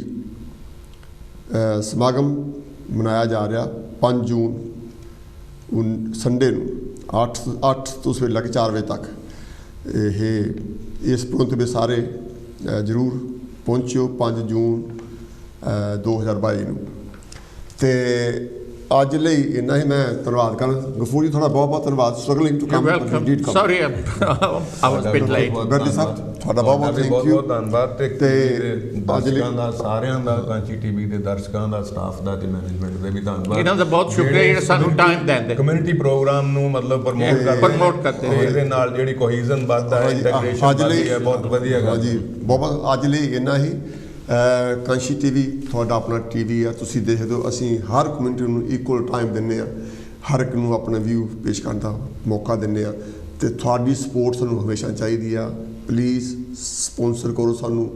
ਸਮਾਗਮ ਮਨਾਇਆ ਜਾ ਰਿਹਾ 5 ਜੂਨ ਸੰਡੇ ਨੂੰ 8 ਤੋਂ ਸਵੇਰ ਲੱਗ 4 ਵਜੇ ਤੱਕ। ਇਸ ਪ੍ਰੋਗਰਾਮ 'ਤੇ ਵੀ ਸਾਰੇ ਜ਼ਰੂਰ ਪਹੁੰਚਿਓ 5 ਜੂਨ 2022 ਨੂੰ। ਅਤੇ ਅੱਜ ਲਈ ਇੰਨਾ ਹੀ। ਮੈਂ ਧੰਨਵਾਦ ਕਰਾਂ ਗਫੂਰ ਜੀ, ਤੁਹਾਡਾ ਬਹੁਤ ਬਹੁਤ ਧੰਨਵਾਦ। Struggling to come sorry I was a bit late। ਗੱਡੀ ਸਾਹਿਬ ਤੁਹਾਡਾ ਬਹੁਤ ਬਹੁਤ ਥੈਂਕ ਯੂ। ਬਹੁਤ ਧੰਨਵਾਦ ਤੇ ਦਰਸ਼ਕਾਂ ਦਾ, ਸਾਰਿਆਂ ਦਾ, ਕਾਂਚੀ ਟੀਵੀ ਦੇ ਦਰਸ਼ਕਾਂ ਦਾ, ਸਟਾਫ ਦਾ ਤੇ ਮੈਨੇਜਮੈਂਟ ਦੇ ਵੀ ਧੰਨਵਾਦ। ਇਹਨਾਂ ਦਾ ਬਹੁਤ ਸ਼ੁਕਰੀਆ ਜਿਹੜਾ ਸਾਨੂੰ ਟਾਈਮ ਦਿੰਦੇ, ਕਮਿਊਨਿਟੀ ਪ੍ਰੋਗਰਾਮ ਨੂੰ ਮਤਲਬ ਪ੍ਰਮੋਟ ਕਰਦੇ ਤੇ ਇਹਦੇ ਨਾਲ ਜਿਹੜੀ ਕੋਹੀਜ਼ਨ ਵੱਧਦਾ ਹੈ, ਇੰਟੀਗ੍ਰੇਸ਼ਨ ਵੱਧਦੀ ਹੈ, ਬਹੁਤ ਵਧੀਆ ਗੱਲ ਜੀ। ਬਹੁਤ ਅੱਜ ਲਈ ਇੰਨਾ ਹੀ। ਕਾਂਸ਼ੀ ਟੀਵੀ ਤੁਹਾਡਾ ਆਪਣਾ ਟੀਵੀ ਆ, ਤੁਸੀਂ ਦੇਖਦੇ ਹੋ। ਅਸੀਂ ਹਰ ਕਮਿਊਨਿਟੀ ਨੂੰ ਇਕੁਅਲ ਟਾਈਮ ਦਿੰਦੇ ਹਾਂ, ਹਰ ਇੱਕ ਨੂੰ ਆਪਣਾ ਵਿਊ ਪੇਸ਼ ਕਰਨ ਦਾ ਮੌਕਾ ਦਿੰਦੇ ਹਾਂ, ਅਤੇ ਤੁਹਾਡੀ ਸਪੋਰਟ ਸਾਨੂੰ ਹਮੇਸ਼ਾ ਚਾਹੀਦੀ ਆ। ਪਲੀਜ਼ ਸਪੋਂਸਰ ਕਰੋ ਸਾਨੂੰ,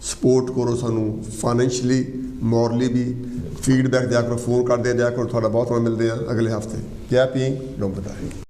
ਸਪੋਰਟ ਕਰੋ ਸਾਨੂੰ ਫਾਈਨੈਂਸ਼ੀਅਲੀ, ਮੋਰਲੀ ਵੀ। ਫੀਡਬੈਕ ਦਿਆ ਕਰੋ, ਫੋਨ ਕਰਦੇ ਦਿਆ ਕਰੋ। ਤੁਹਾਡਾ ਬਹੁਤ ਮਿਲਦੇ ਆ ਅਗਲੇ ਹਫ਼ਤੇ। ਜੈ ਭੀਮ, ਨਮਸਕਾਰ।